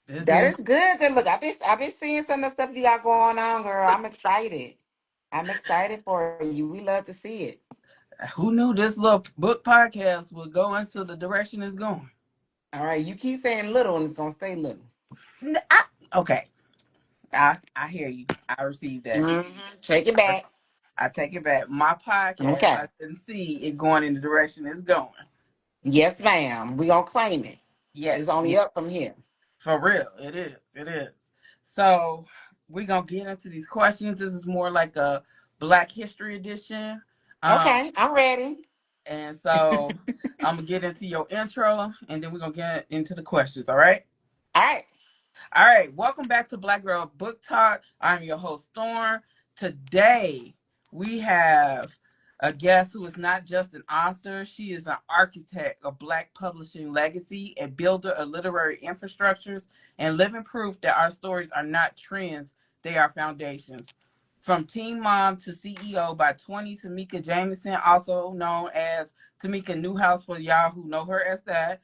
This That is is good. Good look. I've been seeing some of the stuff you got going on, girl. I'm excited. I'm excited for you. We love to see it. who knew this little book podcast would go into the direction it's going. All right, you keep saying little, and it's gonna stay little. Okay, I hear you. I received that. Take it back. I take it back. My podcast, Okay. I didn't see it going in the direction it's going. Yes, ma'am. We gonna claim it. Yes, It's only up from here. for real. It is. It is. So we're gonna get into these questions. This is more like a Black History edition. Um, Okay, I'm ready. and so I'm gonna get into your intro, and then we're gonna get into the questions. All right. All right. All right. Welcome back to Black Girl Book Talk. I'm your host Storm. Today we have a guest who is not just an author, she is an architect of Black publishing legacy, a builder of literary infrastructures, and living proof that our stories are not trends, they are foundations. From teen mom to CEO by 20, Tamika Jamison, also known as Tamika Newhouse for y'all who know her as that,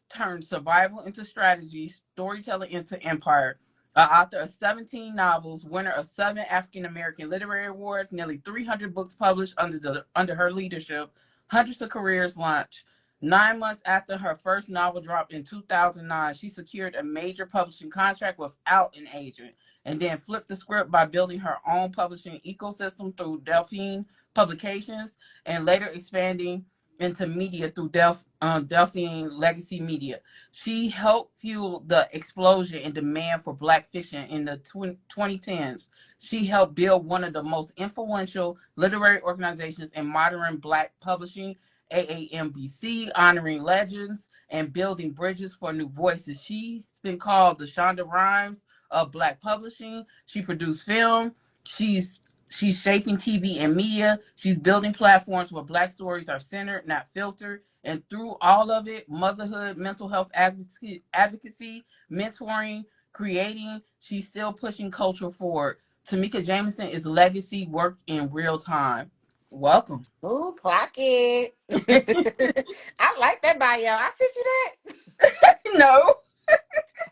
turned survival into strategy, storytelling into empire. Author of 17 novels, winner of 7 African American Literary Awards, nearly 300 books published under her leadership, hundreds of careers launched. 9 months after her first novel dropped in 2009, she secured a major publishing contract without an agent, and then flipped the script by building her own publishing ecosystem through Delphine Publications, and later expanding into media through Delphine Legacy Media. She helped fuel the explosion in demand for Black fiction in the 2010s. She helped build one of the most influential literary organizations in modern Black publishing, AAMBC, honoring legends and building bridges for new voices. She's been called the Shonda Rhimes of Black publishing. She produced film. She's She's shaping TV and media. She's building platforms where Black stories are centered, not filtered. And through all of it, motherhood, mental health advocacy, mentoring, creating, she's still pushing culture forward. Tamika Jamison is legacy work in real time. Welcome. Ooh, clock it. I like that bio. I sent you that. No,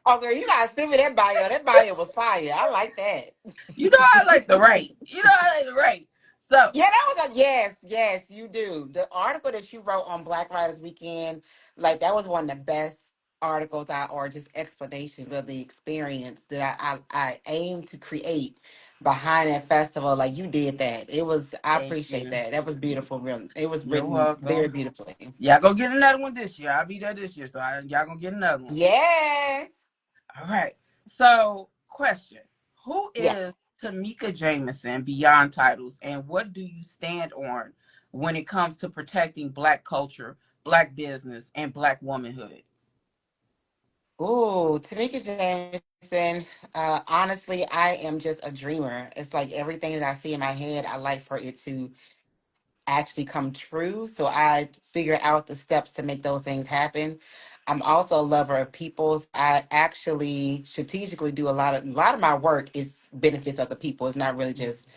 Oh, girl, you gotta send me that bio. That bio was fire. I like that. you know I like the right. You know I like the right. So, Yeah, that was a yes, yes, you do. The article that you wrote on Black Writers Weekend, like that was one of the best articles or just explanations of the experience that I aim to create behind that festival. Like you did that. I thank appreciate you. that. That was beautiful. Real. It was You're written very welcome. beautifully. Y'all gonna get another one this year. I'll be there this year, so y'all gonna get another one. Yes. All right. So, question: who Yeah. is Tamika Jamison beyond titles, and what do you stand on when it comes to protecting Black culture, Black business, and Black womanhood? Ooh, Tamika Jamison. Honestly, I am just a dreamer. It's like everything that I see in my head, I like for it to actually come true. So I figure out the steps to make those things happen. I'm also a lover of people. I actually strategically do a lot of my work is benefits other people. It's not really just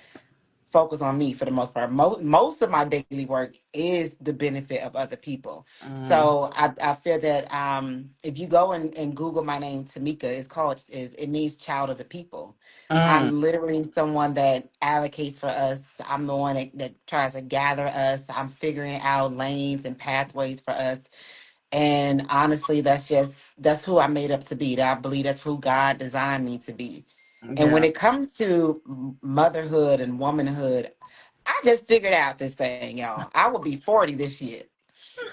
focus on me for the most part. Most of my daily work is the benefit of other people. Mm, So I feel that if you go and Google my name, Tamika, it means child of the people. mm, I'm literally someone that advocates for us. I'm the one that tries to gather us. I'm figuring out lanes and pathways for us. And honestly, that's who I made up to be. That I believe that's who God designed me to be. And when yeah, it comes to motherhood and womanhood, I just figured out this thing, y'all. I will be 40 this year.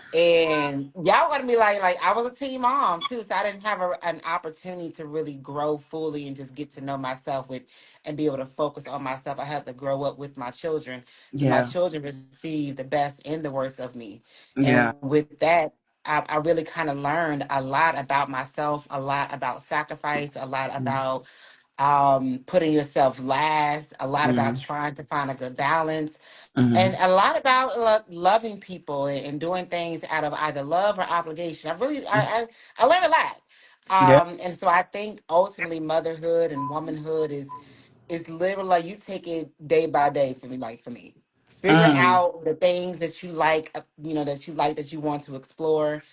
And y'all gonna be like I was a teen mom too, so I didn't have an opportunity to really grow fully and just get to know myself with and be able to focus on myself. I had to grow up with my children, so my yeah, children receive the best and the worst of me. And yeah, with that, I really kind of learned a lot about myself, a lot about sacrifice, a lot mm, about putting yourself last, a lot about mm, trying to find a good balance, and mm, a lot about loving people and doing things out of either love or obligation. I learned a lot. yeah, And so I think ultimately motherhood and womanhood is literally like you take it day by day for me, like for me. Figure mm, out the things that you like, that you want to explore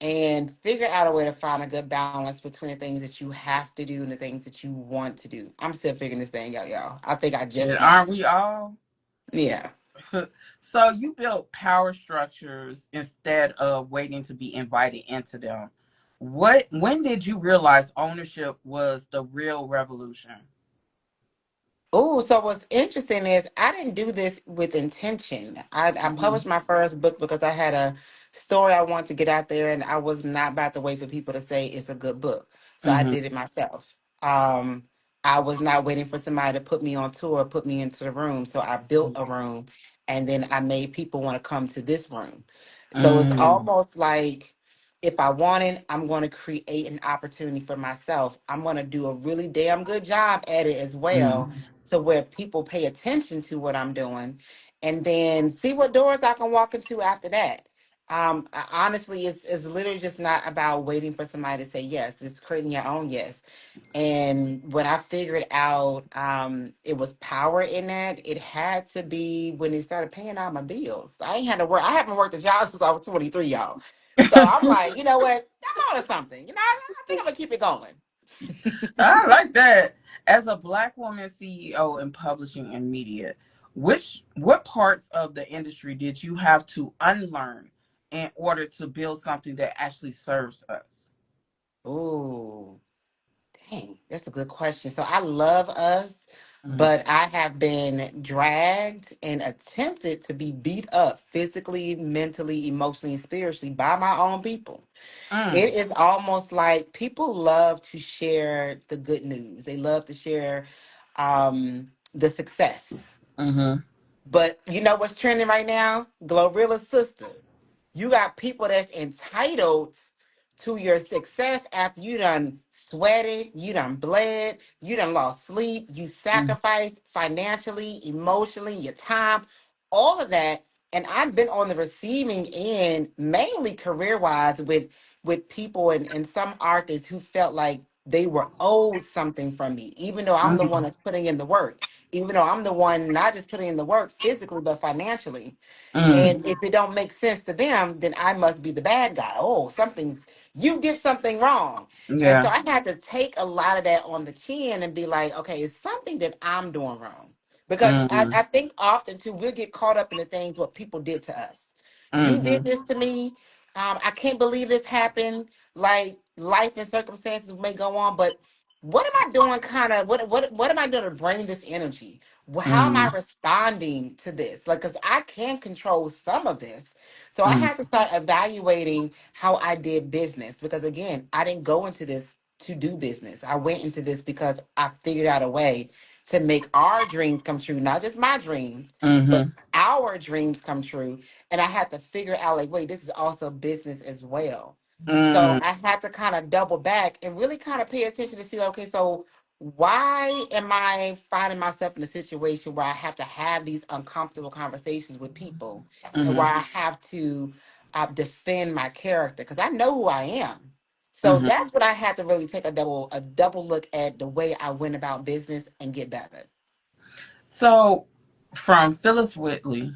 and figure out a way to find a good balance between the things that you have to do and the things that you want to do. I'm still figuring this thing out, y'all. I think I And just aren't mastered we all? it. Yeah. So you built power structures instead of waiting to be invited into them. When did you realize ownership was the real revolution? Oh, so what's interesting is I didn't do this with intention. I Mhm. published my first book because I had a story I wanted to get out there, and I was not about to wait for people to say it's a good book. So I Mhm. did it myself. Um, I was not waiting for somebody to put me on tour, put me into the room. So I built a room, and then I made people want to come to this room. So it's Mhm. almost like if I wanted, I'm going to create an opportunity for myself. I'm going to do a really damn good job at it as well Mhm. to where people pay attention to what I'm doing and then see what doors I can walk into after that. Honestly, it's literally just not about waiting for somebody to say yes. It's creating your own yes. And when I figured out it was power in that, it had to be when it started paying all my bills. I ain't had to work. I haven't worked a job since I was 23, y'all. So I'm like, you know what? I'm on to something. I think I'm gonna keep it going. I like that. As a Black woman CEO in publishing and media, what parts of the industry did you have to unlearn in order to build something that actually serves us? Ooh. Dang, that's a good question. So I love us, Mhm. but I have been dragged and attempted to be beat up physically, mentally, emotionally, and spiritually by my own people. Mm. It is almost like people love to share the good news. They love to share the success. Mhm. But you know what's trending right now? Glorilla's sister. You got people that's entitled to your success after you done sweated, you done bled, you done lost sleep, you Mhm. sacrificed financially, emotionally, your time, all of that. And I've been on the receiving end, mainly career wise, with people and some artists who felt like they were owed something from me, even though I'm the one Mhm. that's putting in the work, even though I'm the one not just putting in the work physically, but financially. Mm. And if it don't make sense to them, then I must be the bad guy. Oh, you did something wrong. And so Yeah. I had to take a lot of that on the chin and be like, okay, it's something that I'm doing wrong. Because Mm. I think often too, we'll get caught up in the things what people did to us. You did Mhm. this to me. I can't believe this happened. Like life and circumstances may go on, but what am I doing what am I doing to bring this energy? How am I Mm. responding to this? Like, because I can control some of this. So I Mm. had to start evaluating how I did business because, again, I didn't go into this to do business. I went into this because I figured out a way to make our dreams come true, not just my dreams, but Mhm. our dreams come true. And I had to figure out, like, wait, this is also business as well. So Mm. I had to kind of double back and really kind of pay attention to see, okay, so why am I finding myself in a situation where I have to have these uncomfortable conversations with people and where Mhm. I have to defend my character because I know who I am. So Mhm. that's what I had to really take a double look at the way I went about business and get better. So, from Phyllis Wheatley,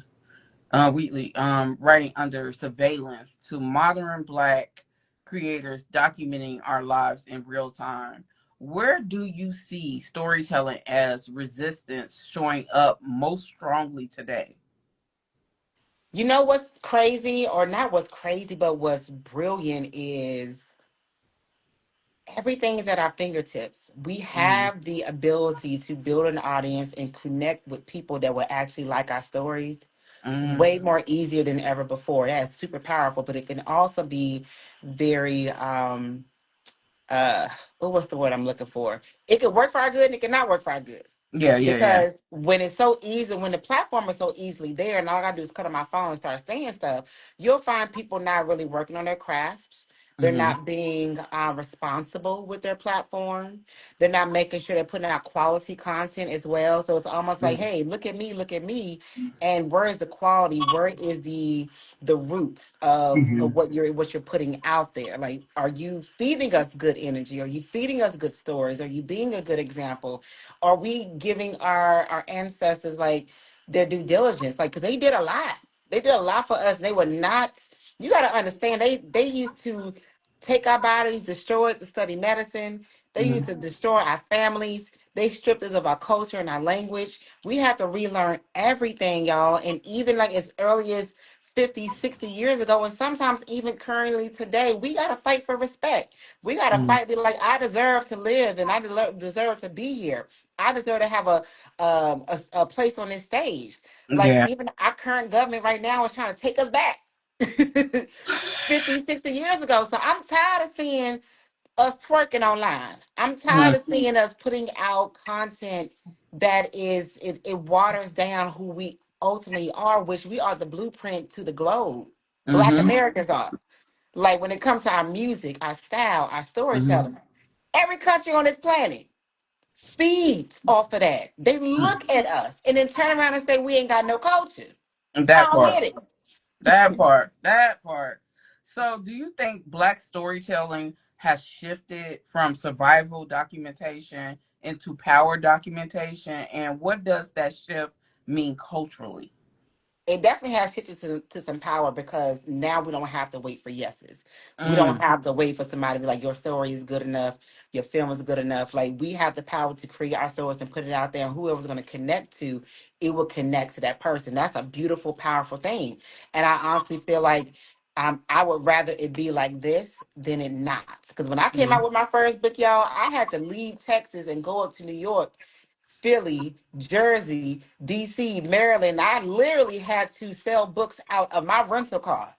writing under surveillance to modern Black creators documenting our lives in real time. Where do you see storytelling as resistance showing up most strongly today? You know what's crazy, or not what's crazy, but what's brilliant is everything is at our fingertips. We Mm, have the ability to build an audience and connect with people that will actually like our stories mm, way more easier than ever before. That's super powerful, but it can also be very uh what's the word I'm looking for? It can work for our good and it cannot work for our good. yeah, yeah, yeah. Because when it's so easy, when the platform is so easily there, and all I gotta do is cut on my phone and start saying stuff, you'll find people not really working on their craft. They're Mm-hmm, not being responsible with their platform. They're not making sure they're putting out quality content as well. So it's almost like, hey, look at me, and where is the quality? Where is the roots mm-hmm, of what you're putting out there? Like, are you feeding us good energy? Are you feeding us good stories? Are you being a good example? Are we giving our ancestors like their due diligence? Like, because they did a lot. They did a lot for us. They were not. You got to understand, they used to take our bodies, destroy it to study medicine. They used Mm-hmm. to destroy our families. They stripped us of our culture and our language. We have to relearn everything, y'all. And even like as early as 50, 60 years ago, and sometimes even currently today, we got to fight for respect. We got to fight, be like, I deserve to live and I deserve to be here. I deserve to have a place on this stage. Like Yeah. even our current government right now is trying to take us back 50, 60 years ago. So I'm tired of seeing us twerking online. I'm tired of seeing us putting out content that it waters down who we ultimately are, which we are the blueprint to the globe. Black Mm-hmm. Americans are. Like when it comes to our music, our style, our Mm-hmm. storytelling, every country on this planet feeds off of that. They look at us and then turn around and say we ain't got no culture. That I don't part. get That it. part. That part. So, do you think Black storytelling has shifted from survival documentation into power documentation? And what does that shift mean culturally? It definitely has shifted to some power because now we don't have to wait for yeses. We don't Mm, have to wait for somebody to be like, your story is good enough, your film is good enough. Like we have the power to create our stories and put it out there, and whoever's going to connect to it will connect to that person. That's a beautiful, powerful thing. And I honestly feel like I would rather it be like this than it not. Because when I came out mm, with my first book, y'all, I had to leave Texas and go up to New York, Philly, Jersey, DC, Maryland. I literally had to sell books out of my rental car.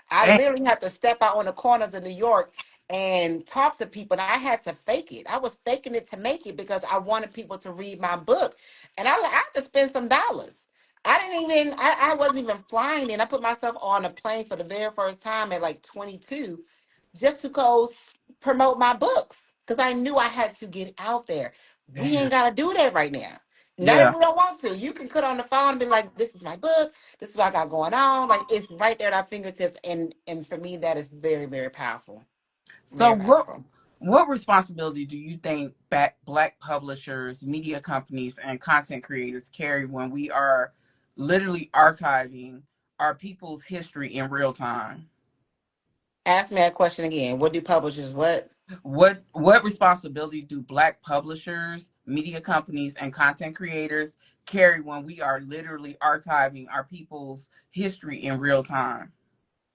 I dang, literally had to step out on the corners of New York and talk to people. And I had to fake it. I was faking it to make it because I wanted people to read my book. And I had to spend some dollars. I wasn't even flying in. I put myself on a plane for the very first time at like 22 just to go promote my books because I knew I had to get out there. We damn. ain't got to do that right now. Not if Yeah. we don't want to. You can cut on the phone and be like, this is my book. This is what I got going on. Like it's right there at our fingertips. And for me, that is very, very powerful. So, Very what powerful. responsibility do you think Black publishers, media companies, and content creators carry when we are literally archiving our people's history in real time? Ask me that question again. What do publishers what? What responsibility do Black publishers, media companies, and content creators carry when we are literally archiving our people's history in real time?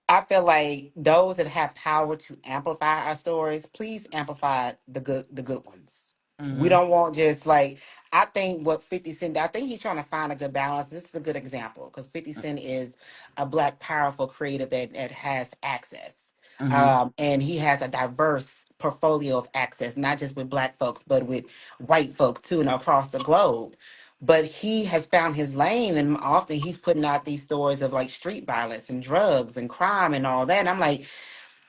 I feel like those that have power to amplify our stories, please amplify the good ones. We Mm-hmm. don't want just like I think what 50 Cent, I think he's trying to find a good balance. This is a good example because 50 Cent is a black powerful creative that has access. Mm-hmm. And he has a diverse portfolio of access, not just with black folks, but with white folks too, and across the globe. But he has found his lane, and often he's putting out these stories of like street violence and drugs and crime and all that. And I'm like,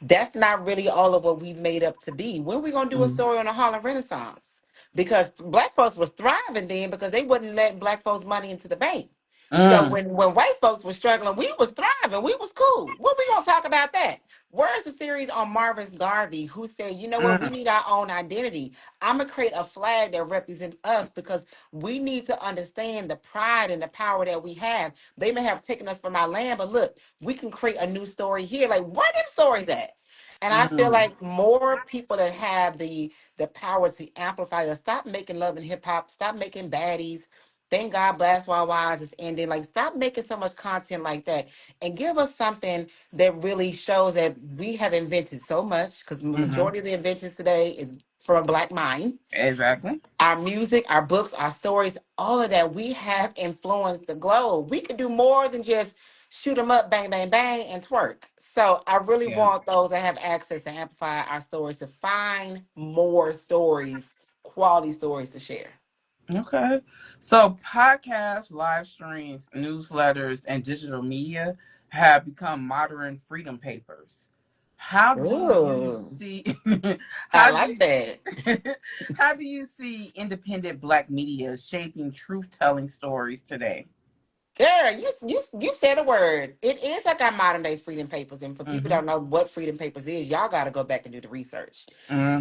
that's not really all of what we've made up to be. When are we gonna do a story on the Harlem Renaissance? Because black folks was thriving then because they wouldn't let black folks money into the bank. So Mm-hmm. when white folks were struggling, we was thriving. We was cool. What we gonna talk about that? Where's the series on Marvin Garvey who said, you know what, we Mm-hmm. need our own identity. I'm gonna create a flag that represents us because we need to understand the pride and the power that we have. They may have taken us from our land, but look, we can create a new story here. Like where them stories at? And I feel Mm-hmm. like more people that have the power to amplify us, stop making love and hip hop, stop making baddies. Thank God Blast Wild Wise is ending. Like, stop making so much content like that and give us something that really shows that we have invented so much because the Mm-hmm. majority of the inventions today is from a black mind. Exactly. Our music, our books, our stories, all of that, we have influenced the globe. We could do more than just shoot them up, bang, bang, bang, and twerk. So I really Yeah. want those that have access to amplify our stories to find more stories, quality stories to share. Okay. So podcasts, live streams, newsletters, and digital media have become modern freedom papers. How do you Ooh, see I how do like you that. how do you see independent black media shaping truth-telling stories today? Girl, you said a word. It is like our modern day freedom papers. And for people that Mhm. don't know what freedom papers is, y'all got to go back and do the research.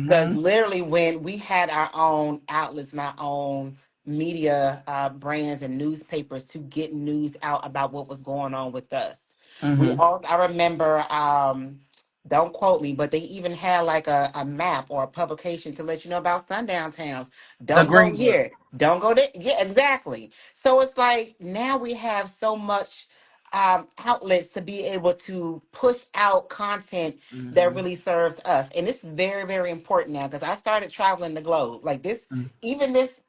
Because Mhm. literally, when we had our own outlets and our own media brands and newspapers to get news out about what was going on with us. We Mm-hmm. all I remember don't quote me, but they even had like a map or a publication to let you know about sundown towns. The Don't go Green Book. here. Don't go there. Yeah, exactly. So it's like now we have so much outlets to be able to push out content that Mm-hmm. really serves us. And it's very, very important now because I started traveling the globe. Like this, even this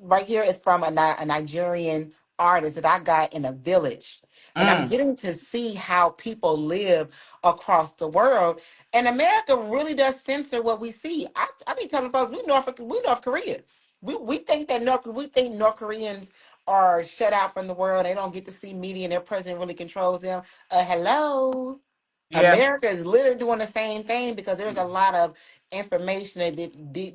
right here is from a Nigerian artist that I got in a village. And I'm Mm-hmm. getting to see how people live across the world. And America really does censor what we see. I be telling folks we North Korea. We think that North Koreans are shut out from the world. They don't get to see media and their president really controls them. Hello. Yeah. America is literally doing the same thing because there's a lot of information that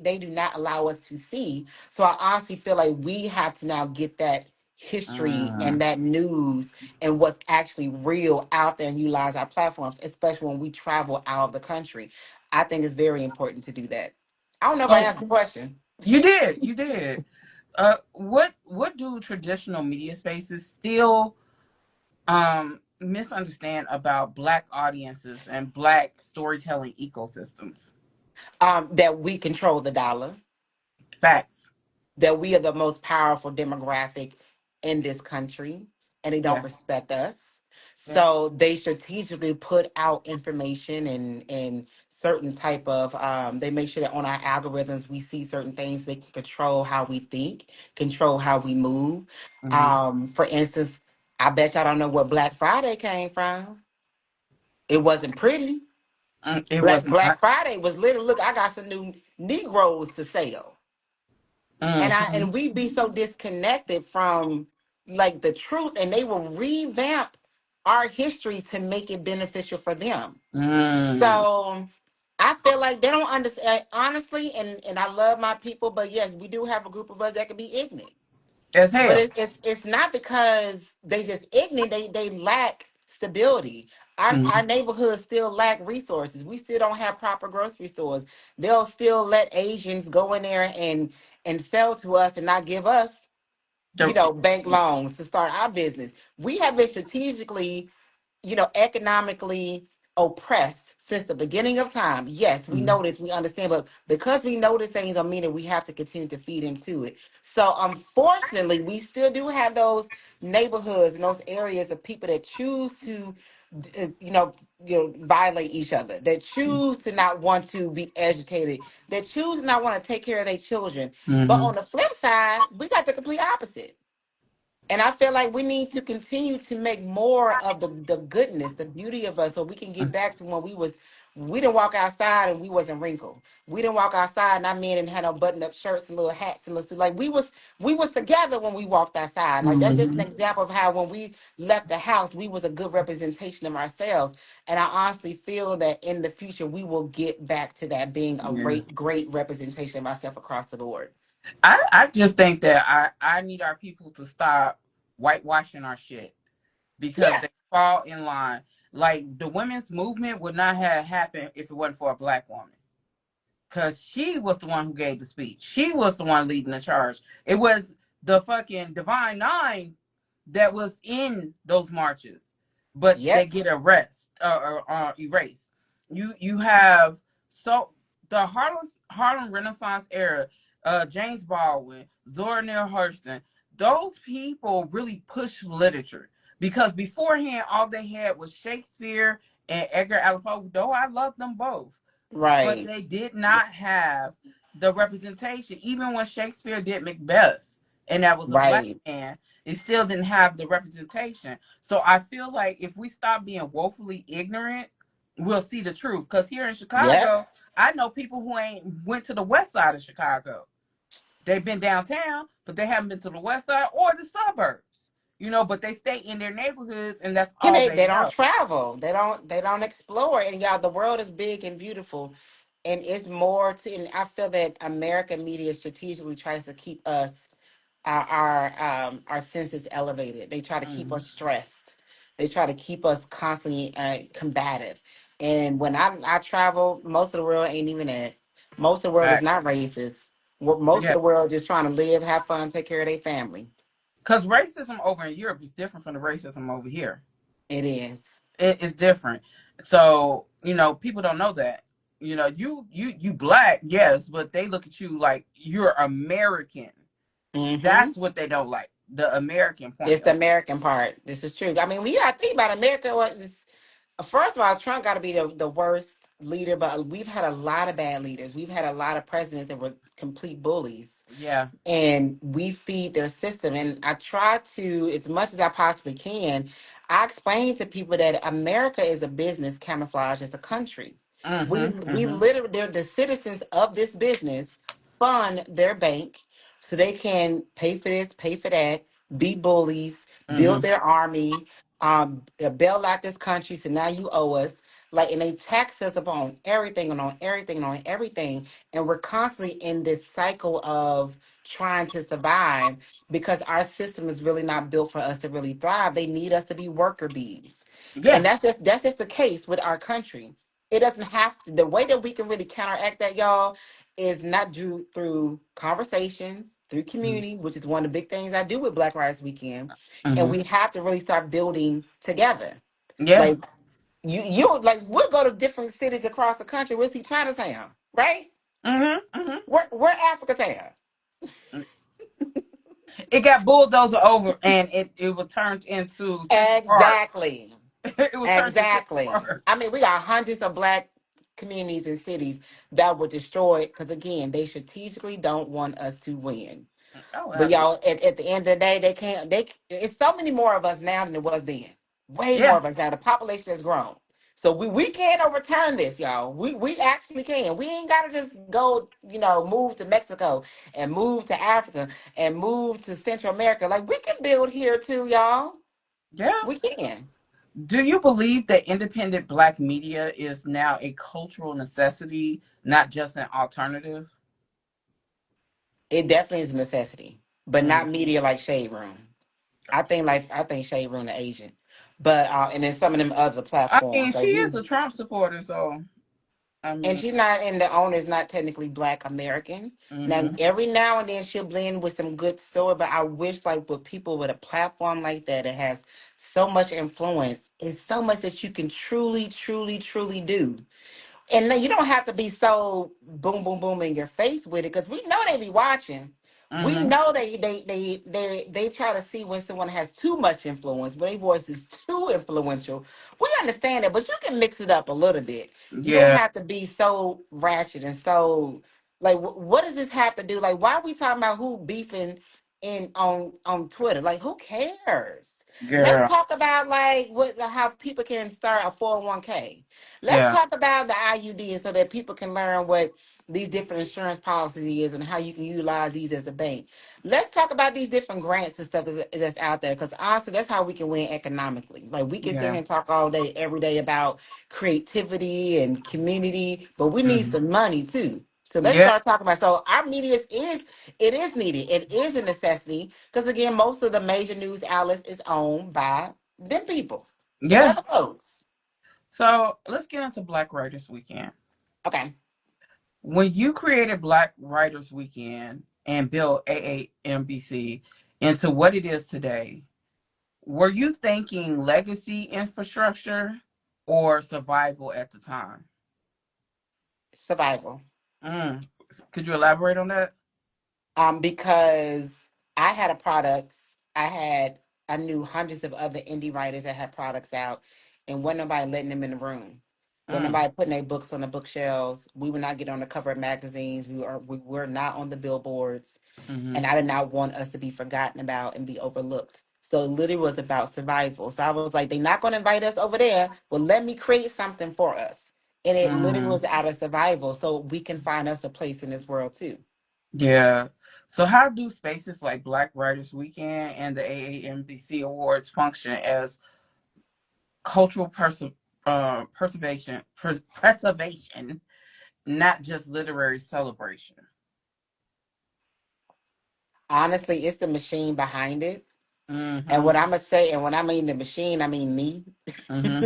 they do not allow us to see. So I honestly feel like we have to now get that history Mm. and that news and what's actually real out there and utilize our platforms, especially when we travel out of the country. I think it's very important to do that. I don't know if I So asked the question. you did. You did. What do traditional media spaces still misunderstand about Black audiences and Black storytelling ecosystems? That we control the dollar, Facts. that we are the most powerful demographic in this country and they don't Yeah. respect us. Yeah. So they strategically put out information and certain type of they make sure that on our algorithms we see certain things. They can control how we think, control how we move. Mm-hmm. For instance, I bet y'all don't know where Black Friday came from. It wasn't pretty. It Black was Black not. Friday was literally, look, I got some new Negroes to sell. Mm-hmm. And we be so disconnected from like the truth, and they will revamp our history to make it beneficial for them. Mm. So I feel like they don't understand honestly, and I love my people, but yes, we do have a group of us that can be ignorant. As But hell. it's not because they just ignorant. They lack stability. Our Mm-hmm. neighborhoods still lack resources. We still don't have proper grocery stores. They'll still let Asians go in there and sell to us and not give us, bank loans to start our business. We have been strategically, economically oppressed since the beginning of time. Yes, we Mm-hmm. know this, we understand, but because we know this things don't mean that we have to continue to feed into it. So unfortunately, we still do have those neighborhoods and those areas of people that choose to violate each other, that choose to not want to be educated, that choose to not want to take care of their children. But Mm-hmm. on the flip side, we got the complete opposite. And I feel like we need to continue to make more of the goodness, the beauty of us, so we can get back to when we didn't walk outside and we wasn't wrinkled. We didn't walk outside and our men didn't have no button up shirts and little hats and little like we was together when we walked outside. Like that's just an Mm-hmm. example of how when we left the house, we was a good representation of ourselves. And I honestly feel that in the future we will get back to that being a Yeah. great representation of ourselves across the board. I just think that I need our people to stop whitewashing our shit because Yeah. they fall in line. Like the women's movement would not have happened if it wasn't for a Black woman. Because she was the one who gave the speech. She was the one leading the charge. It was the fucking Divine Nine that was in those marches, but they Yep. get erased. You have so the Harlem Renaissance era, James Baldwin, Zora Neale Hurston. Those people really pushed literature because beforehand all they had was Shakespeare and Edgar Allan Poe. Though I love them both, but Right. they did not have the representation. Even when Shakespeare did Macbeth, and that was a Black Right. man, it still didn't have the representation. So I feel like if we stop being woefully ignorant, we'll see the truth. Because here in Yep. Chicago, I know people who ain't went to the west side of Chicago. They've been downtown, but they haven't been to the west side or the suburbs. But they stay in their neighborhoods, and that's Yeah, all they they don't know. travel. They don't explore. And y'all, the world is big and beautiful. And it's more to and I feel that American media strategically tries to keep us our senses elevated. They try to keep Mm-hmm. us stressed. They try to keep us constantly combative. And when I travel, most of the world ain't even that. Most of the world is not Facts. racist. Most of Yeah. the world just trying to live, have fun, take care of their family. Because racism over in Europe is different from the racism over here. It is. It's different. So, people don't know that. You black, yes, but they look at you like you're American. Hmm. That's what they don't like. The American point It's the of view. American part. This is true. I mean, we got to think about America. First of all, Trump got to be the worst leader, but we've had a lot of bad leaders. We've had a lot of presidents that were complete bullies, Yeah. and we feed their system. And I try to, as much as I possibly can, I explain to people that America is a business camouflaged as a country. We Mm-hmm. we Mm-hmm. literally, they're the citizens of this business fund their bank so they can pay for this, pay for that, be bullies, build Mm-hmm. their army, bail out this country. So now you owe us. Like, and they tax us upon everything and on everything and on everything. And we're constantly in this cycle of trying to survive because our system is really not built for us to really thrive. They need us to be worker bees. And Yeah. that's just the case with our country. It doesn't have to, the way that we can really counteract that, y'all, is not through conversation, through community, which is one of the big things I do with Black Rights Weekend. And Mm-hmm. we have to really start building together. Yeah. Like, you like, we'll go to different cities across the country. We'll see Chinatown, right? Mm-hmm. Mm-hmm. We're Africa Town. It got bulldozed over, and it was turned into Central Park. Exactly. It was turned to Central Exactly. Park. I mean, we got hundreds of Black communities and cities that were destroyed because, again, they strategically don't want us to win. Oh, But absolutely. y'all, at the end of the day, they can't. It's so many more of us now than there was then. Way more Yeah. of us now. The population has grown, so we can overturn this, y'all. We actually can. We ain't gotta just go, move to Mexico and move to Africa and move to Central America. Like, we can build here too, y'all. Yeah. We can. Do you believe that independent black media is now a cultural necessity, not just an alternative? It definitely is a necessity, but Mm. not media like Shade Room. I think Shade Room the agent, but and then some of them other I mean, platforms she like is we. a Trump supporter, so I And mean, she's not, and the owner is not technically Black American. Now, hmm every now and then she'll blend with some good story, but I wish, like, with people with a platform like that, it has so much influence. It's so much that you can truly, truly, truly do. And then you don't have to be so boom, boom, boom in your face with it, because we know they be watching. We hmm know they try to see when someone has too much influence, when their voice is too influential. We understand that, but you can mix it up a little bit. You don't yeah, have to be so ratchet and so, like, what does this have to do? Like, why are we talking about who beefing on Twitter? Like, who cares? Let's girl, talk about, like, how people can start a 401k. Let's yeah, talk about the IUD so that people can learn what these different insurance policies is and how you can utilize these as a bank. Let's talk about these different grants and stuff that's out there, because honestly, that's how we can win economically. Like, we can sit here yeah, and talk all day, every day about creativity and community, but we need hmm some money too. So let's yeah, start talking about. So our media is needed. It is a necessity because, again, most of the major news outlets is owned by them people, them yeah. other folks. So let's get into Black Writers Weekend. Okay. When you created Black Writers Weekend and built AAMBC into what it is today, were you thinking legacy infrastructure or survival at the time? Survival. Mm. Could you elaborate on that? Because I had a product, I knew hundreds of other indie writers that had products out, and wasn't nobody letting them in the room. Wasn't Mm. nobody putting their books on the bookshelves. We would not get on the cover of magazines. We were not on the billboards, Mm-hmm. and I did not want us to be forgotten about and be overlooked. So it literally was about survival. So I was like, they're not going to invite us over there. Well, let me create something for us. And it literally Mm. was out of survival, so we can find us a place in this world too. Yeah. So how do spaces like Black Writers Weekend and the AAMBC Awards function as cultural preservation, not just literary celebration? Honestly, it's the machine behind it. And Mm-hmm. what I'm gonna say, and when I mean the machine, I mean me. Mm-hmm.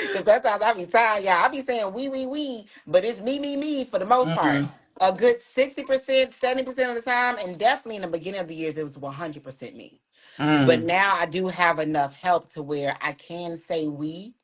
Because sometimes I be tired, y'all. I be saying we, but it's me for the most part. Mm-hmm. A good 60%, 70% of the time, and definitely in the beginning of the years, it was 100% me. But Mm, now I do have enough help to where I can say we,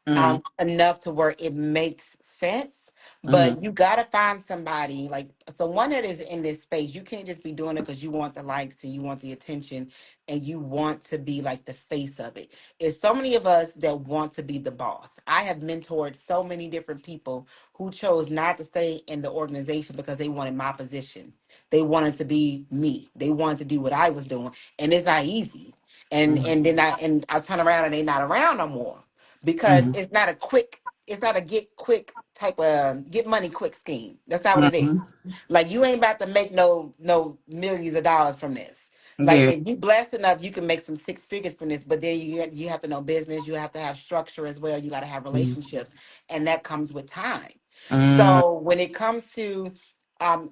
mm, enough to where it makes sense. mm, But you gotta find somebody like someone that is in this space. You can't just be doing it because you want the likes and you want the attention and you want to be like the face of it. It's so many of us that want to be the boss. I have mentored so many different people who chose not to stay in the organization because they wanted my position. They wanted to be me. They wanted to do what I was doing, and it's not easy. And then I turn around and they not around no more because mm, it's not a get quick type of get money quick scheme. That's not what it is. mm. Like you ain't about to make no millions of dollars from this. Like Yeah. if you blessed enough, you can make some six figures from this, but then you have to know business, you have to have structure as well, you got to have Mm, relationships, and that comes with time. mm, So when it comes to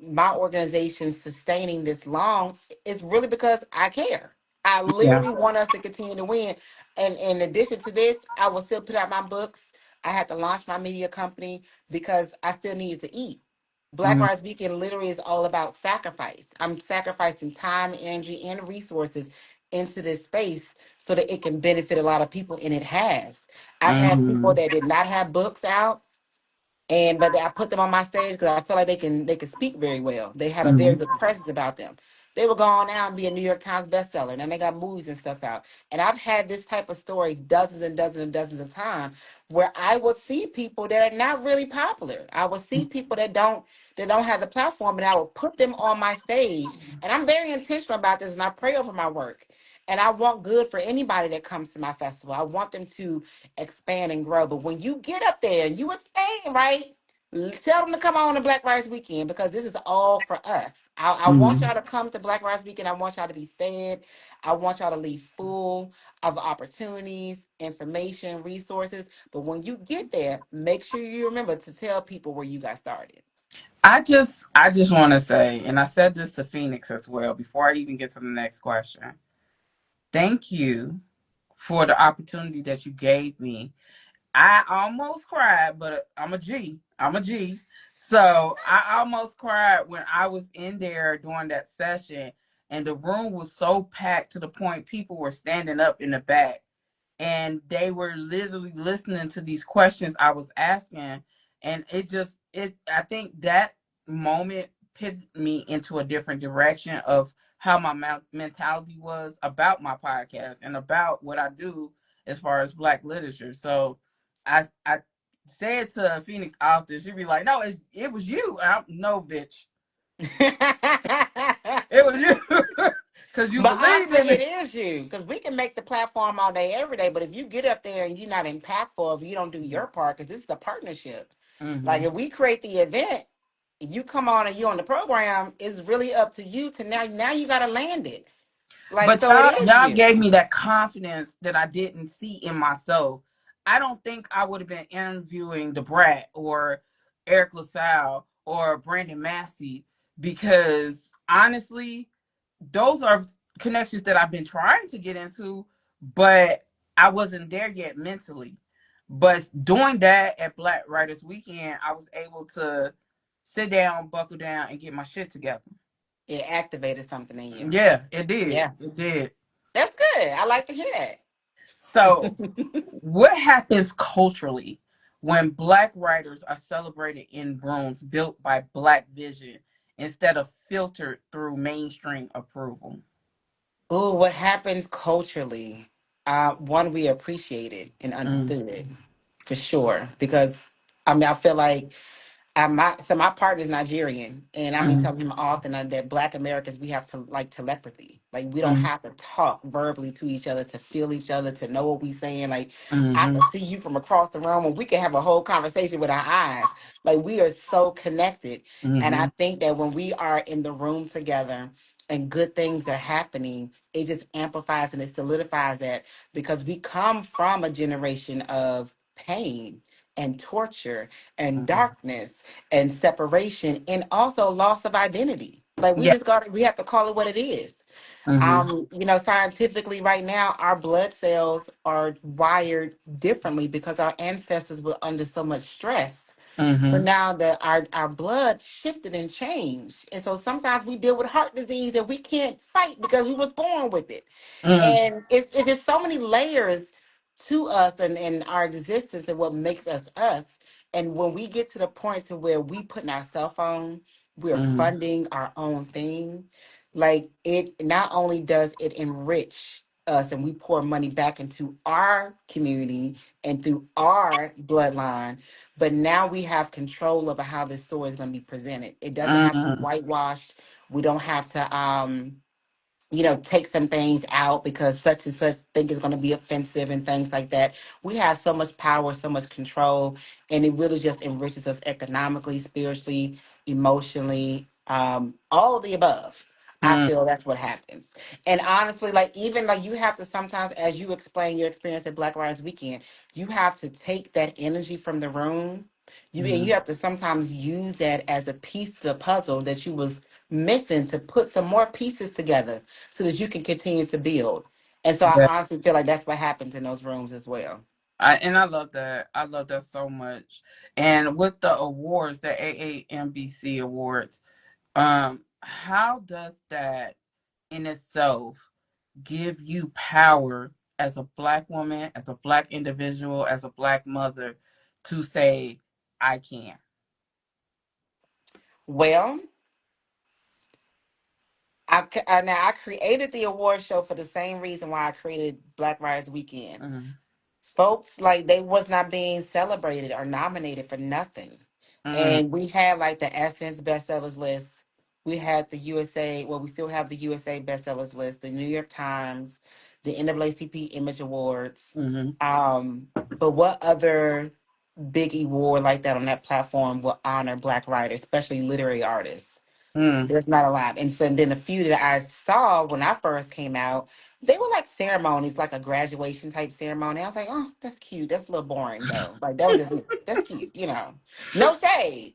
my organization sustaining this long, it's really because I care. I yeah. literally want us to continue to win. And in addition to this, I will still put out my books. I had to launch my media company because I still needed to eat. Black Mm, Rights Weekend literally is all about sacrifice. I'm sacrificing time, energy, and resources into this space so that it can benefit a lot of people, and it has. I've had people mm, that did not have books out, and but I put them on my stage because I feel like they can speak very well. They had a very mm. good presence about them. They will go on now and be a New York Times bestseller, and then they got movies and stuff out. And I've had this type of story dozens and dozens and dozens of times where I will see people that are not really popular. I will see people that don't have the platform, and I will put them on my stage. And I'm very intentional about this, and I pray over my work. And I want good for anybody that comes to my festival. I want them to expand and grow. But when you get up there and you expand, right? Tell them to come on to Black Rice Weekend because this is all for us. I want Mm. y'all to come to Black Rice Weekend. I want y'all to be fed. I want y'all to leave full of opportunities, information, resources. But when you get there, make sure you remember to tell people where you got started. I just want to say, and I said this to Phoenix as well before I even get to the next question. Thank you for the opportunity that you gave me. I almost cried, but I'm a G. I'm a G. So I almost cried when I was in there during that session, and the room was so packed to the point people were standing up in the back and they were literally listening to these questions I was asking. And it I think that moment pivoted me into a different direction of how my mentality was about my podcast and about what I do as far as Black literature. So I said to Phoenix often, she'd be like, no, it was you. No, bitch, it was you. Because you But believed honestly, in me. it is you because we can make the platform all day, every day. But if you get up there and you're not impactful, if you don't do your part, because this is a partnership. Like Mm-hmm. if we create the event, you come on and you on the program, it's really up to you to now you got to land it. Like But so, it is y'all you. gave me that confidence that I didn't see in myself. I don't think I would have been interviewing the Brat or Eric LaSalle or Brandon Massey because honestly, those are connections that I've been trying to get into, but I wasn't there yet mentally. But doing that at Black Writers Weekend, I was able to sit down, buckle down, and get my shit together. It activated something in you. Yeah, it did. Yeah, It did. that's good. I like to hear So, that. what happens culturally when Black writers are celebrated in rooms built by Black vision instead of filtered through mainstream approval? Oh, what happens culturally? One, we appreciate it and Mm, understood it for sure. Because I feel like my partner is Nigerian, and I mean mm, telling him often that Black Americans we have to like telepathy. Like we don't mm, have to talk verbally to each other to feel each other to know what we saying. Like I mhm, can see you from across the room, and we can have a whole conversation with our eyes. Like we are so connected, and I mhm, think that when we are in the room together and good things are happening, it just amplifies and it solidifies that because we come from a generation of pain and torture and mhm. darkness and separation and also loss of identity. Like Yeah. we have to call it what it is. Mhm, Scientifically right now our blood cells are wired differently because our ancestors were under so much stress. So Mm-hmm. now that our blood shifted and changed. And so sometimes we deal with heart disease and we can't fight because we was born with it. Mm, And it's just so many layers to us and our existence and what makes us us. And when we get to the point to where we putting our cell phone, we're mm, funding our own thing, like it not only does it enrich us and we pour money back into our community and through our bloodline, but now we have control over how this story is going to be presented. It doesn't have to be mm, whitewashed. We don't have to take some things out because such and such thing is going to be offensive and things like that. We have so much power, so much control, and it really just enriches us economically, spiritually, emotionally, all of the above. I mm, feel that's what happens. And honestly, like even like you have to sometimes, as you explain your experience at Black Riders Weekend, you have to take that energy from the room. You mm. have to sometimes use that as a piece to the puzzle that you was missing to put some more pieces together so that you can continue to build. And so I Yeah. honestly feel like that's what happens in those rooms as well. I love that. I love that so much. And with the awards, the AAMBC awards, how does that in itself give you power as a black woman, as a black individual, as a black mother to say, I can? Well, now I created the award show for the same reason why I created Black Riders Weekend. Mm, Folks like they was not being celebrated or nominated for nothing. mm, And we had like the Essence bestsellers list. We had the USA, well, we still have the USA bestsellers list, the New York Times, the NAACP Image Awards. mm, But what other big award like that on that platform will honor Black writers, especially literary artists? mm, There's not a lot. And so then the few that I saw when I first came out, they were like ceremonies, like a graduation type ceremony. I was like, oh, that's cute. That's a little boring though. Like that was just me. That's cute. No shade.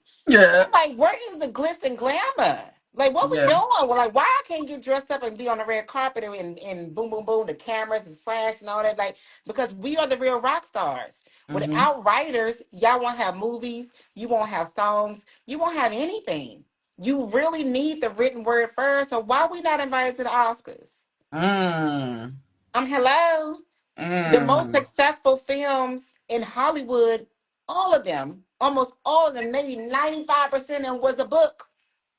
But yeah, I'm like, where is the glitz and glamour? Like, what we yeah, doing? Well, like, why I can't get dressed up and be on the red carpet and boom, boom, boom, the cameras is flashing and all that? Like, because we are the real rock stars. mm-hmm, Without writers, y'all won't have movies, you won't have songs, you won't have anything. You really need the written word first. So why we not invited to the Oscars? mm, Hello. The most mm, successful films in Hollywood, all of them, almost all of them, maybe 95% of them was a book.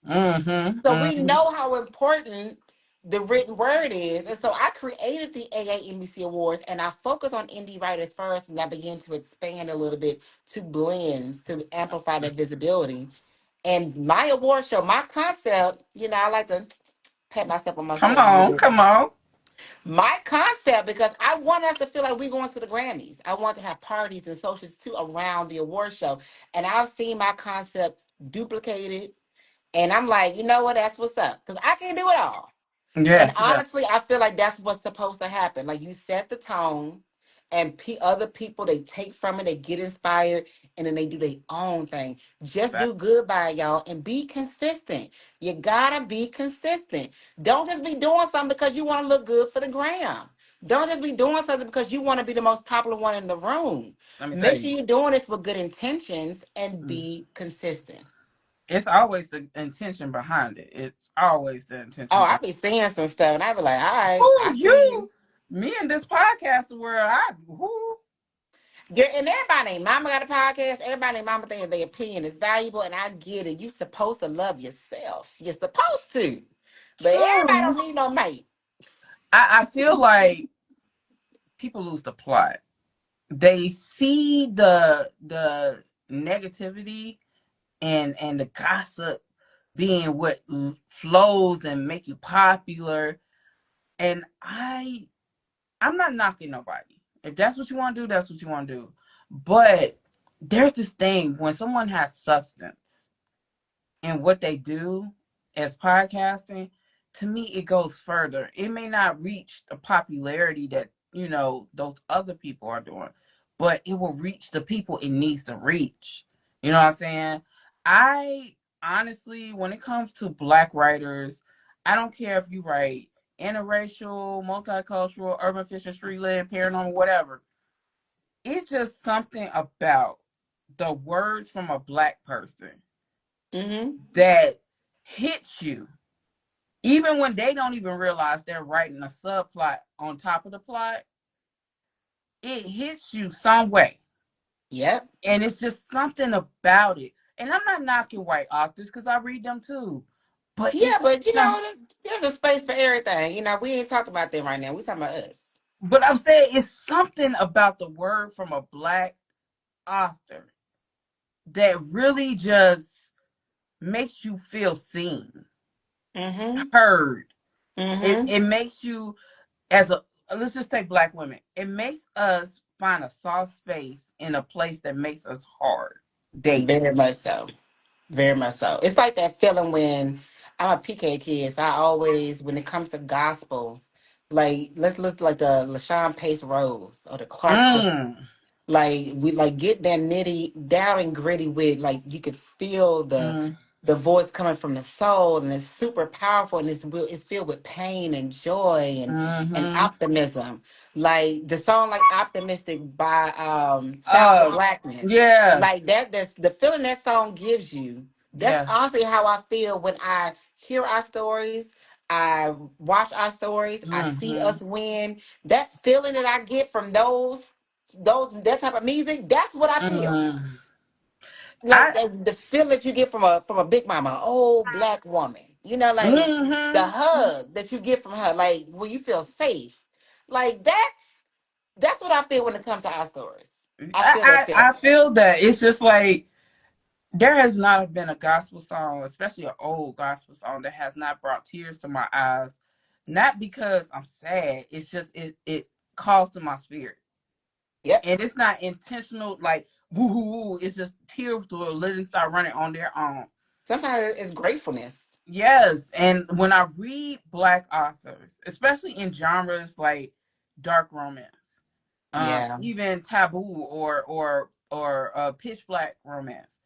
mm-hmm, So we mm-hmm. know how important the written word is. And so I created the AAMBC Awards and I focus on indie writers first and I began to expand a little bit to blends to amplify that visibility. And my award show, my concept, I like to pat myself on my Come shoulder a little on, bit. come on. My concept, because I want us to feel like we're going to the Grammys. I want to have parties and socials too around the award show. And I've seen my concept duplicated. And I'm like, you know what? That's what's up. Because I can't do it all. And Yeah, yeah, honestly, I feel like that's what's supposed to happen. Like you set the tone, and other people they take from it, they get inspired, and then they do their own thing. Just fact. do good by it, y'all and be consistent. You gotta be consistent. Don't just be doing something because you want to look good for the gram. Don't just be doing something because you want to be the most popular one in the room. Let me tell Make you. sure you're doing this with good intentions and Mm. be consistent. It's always the intention behind it. It's always the Oh, intention I behind be seeing some stuff, and I be like, all right, who I see you. you, me and this podcast world. Who? And everybody ain't mama got a podcast. Everybody ain't mama think their opinion is valuable, and I get it. You supposed to love yourself. You're supposed to, but everybody True. don't need no mate. I feel like people lose the plot. They see the negativity and the gossip being what flows and make you popular. And I'm not knocking nobody. If that's what you want to do, that's what you want to do. But there's this thing when someone has substance in what they do as podcasting, to me, it goes further. It may not reach the popularity that, those other people are doing, but it will reach the people it needs to reach. You know what I'm saying? I honestly, when it comes to black writers, I don't care if you write interracial, multicultural, urban fiction, street lit, paranormal, whatever. It's just something about the words from a black person Mm-hmm. that hits you, even when they don't even realize they're writing a subplot on top of the plot, it hits you some way. Yep. And it's just something about it. And I'm not knocking white authors because I read them too. But Yeah, it's but you some, know, there's a space for everything. You know, we ain't talking about them right now. We talking about us. but I'm saying it's something about the word from a black author that really just makes you feel seen, Mm-hmm. heard. It Mm-hmm. it makes you as a let's just take black women. It makes us find a soft space in a place that makes us hard dating. Very much so. Very much so. It's like that feeling when I'm a PK kid. So I always, when it comes to gospel, like let's listen like the LaShawn Pace Rose or the Clark sisters. Mm. Like we like get that nitty down and gritty with like you could feel Mm. the voice coming from the soul, and it's super powerful, and it's filled with pain and joy and Mm-hmm. optimism. Like the song like Optimistic by Sounds of Uh Blackness. yeah. Like that's the feeling that song gives you. That's Yeah. honestly how I feel when I hear our stories, I watch our stories, I see Mm-hmm. us win. That feeling that I get from those that type of music, that's what I feel. Mm. Like I the feeling that you get from a big mama, an old black woman. You know, like the mm-hmm. hug that you get from her, like where you feel safe. Like that's what I feel when it comes to our stories. I feel that I feeling. feel that it's just like there has not been a gospel song, especially an old gospel song, that has not brought tears to my eyes. Not because I'm sad, it's just it calls to my spirit. Yep. And it's not intentional, like woo hoo woo. It's just tears will literally start running on their own. Sometimes it's gratefulness. Yes, and when I read black authors, especially in genres like dark romance, Yeah. even taboo or pitch black romance,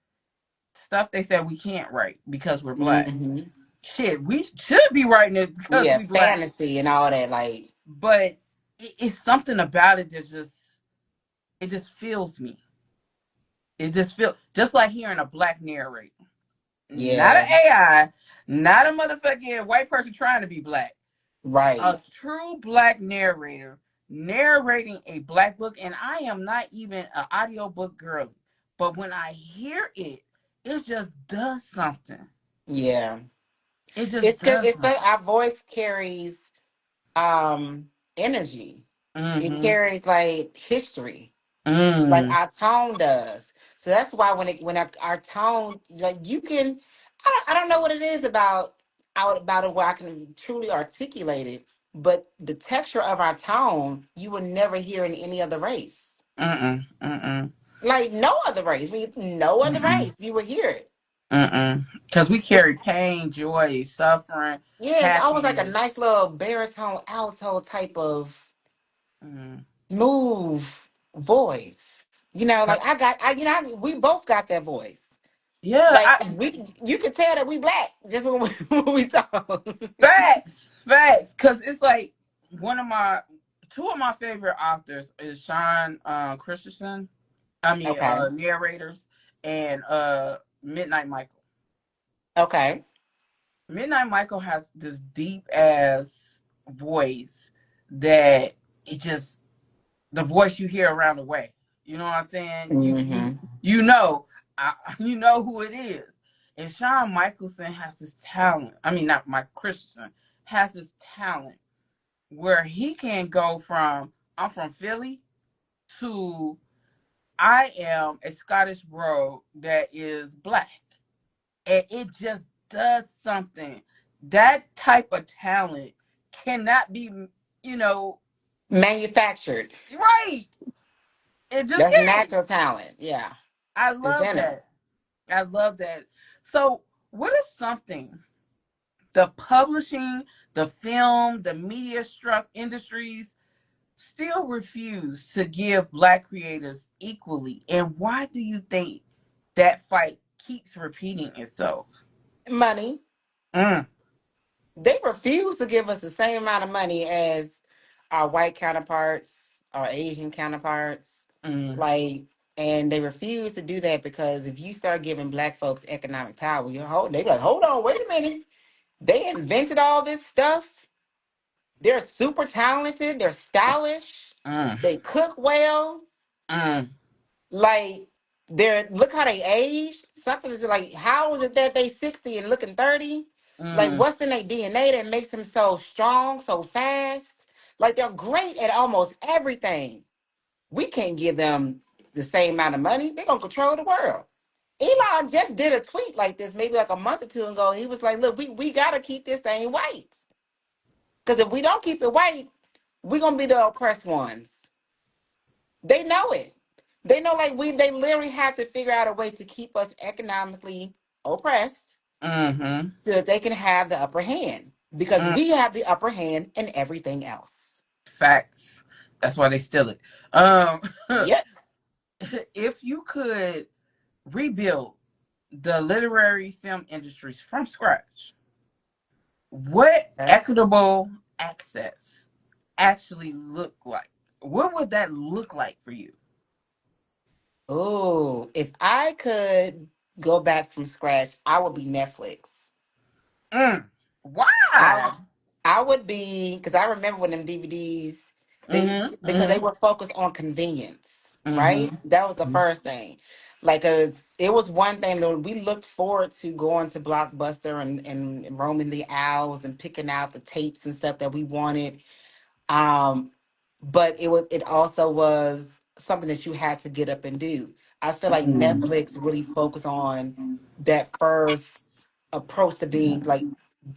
stuff they said we can't write because we're black. Hmm. Shit, we should be writing it because Yeah, we black. fantasy and all that. Like, But it's something about it that just it just feels me. It just feels just like hearing a black narrator, not an yeah, AI, not a motherfucking white person trying to be black. A right. true black narrator narrating a black book, and I am not even an audiobook girly, but when I hear it, it just does something. Yeah. It just does It's like something. our voice carries energy. It Mm-hmm. carries like history. Like Mm. our tone does. So that's why when our tone, like you can, I don't know what it is about it where I can truly articulate it, but the texture of our tone you will never hear in any other race. Mm-mm. Mm-mm. Like no other race, no other Mm-mm. race, you will hear it. Mm-mm. Because we It's carry pain, joy, suffering, yeah, it's almost like a happiness. nice little baritone alto type of Mm. smooth voice. You know, like we both got that voice. Yeah, Like I, you can tell that we black just when when we talk. facts, facts. Because it's like one of my, two of my favorite authors is Sean Christensen. I mean, Okay. narrators and Midnight Michael. Okay. Midnight Michael has this deep ass voice that it just the voice you hear around the way. You know what I'm saying? Hmm. You know, you know who it is. And Sean Michelson has this talent. I mean, not Mike Christensen has this talent where he can go from I'm from Philly to I am a Scottish bro that is black, and it just does something. That type of talent cannot be, you know, Manufactured. right. It just That's can't. natural talent. Yeah. I It's love in them. that. I love that. So, what is something the publishing, the film, the media struck industries still refuse to give black creators equally? And why do you think that fight keeps repeating itself? Money. Mm, They refuse to give us the same amount of money as our white counterparts, our Asian counterparts. mm, Like, And they refuse to do that because if you start giving black folks economic power, they be like, hold on, wait a minute. They invented all this stuff. They're super talented. They're stylish. Mm, They cook well. mm, Like they're look how they age. Something is like, how is it that they 60 and looking 30? Like mm, what's in their DNA that makes them so strong, so fast? Like they're great at almost everything. We can't give them the same amount of money. They're gonna control the world. Elon just did a tweet like this maybe like a month or two ago. He was like, look, we gotta keep this thing white. Because if we don't keep it white, we're gonna be the oppressed ones. They know it. They know like they literally have to figure out a way to keep us economically oppressed mm-hmm, so that they can have the upper hand. Because mm. we have the upper hand in everything else. Facts. That's why they steal it. Um, Yep. if you could rebuild the literary film industries from scratch, what Okay. equitable access actually look like? What would that look like for you? Oh, if I could go back from scratch, I would be Netflix. Mm. I Why? I would be because I remember when them DVDs Mm-hmm. because they Mm-hmm. were focused on convenience, right? That was the Mm-hmm. first thing. Like, cause it was one thing that we looked forward to going to Blockbuster and roaming the aisles and picking out the tapes and stuff that we wanted. Um, but it also was something that you had to get up and do. I feel like Mm-hmm. Netflix really focused on that first approach to being like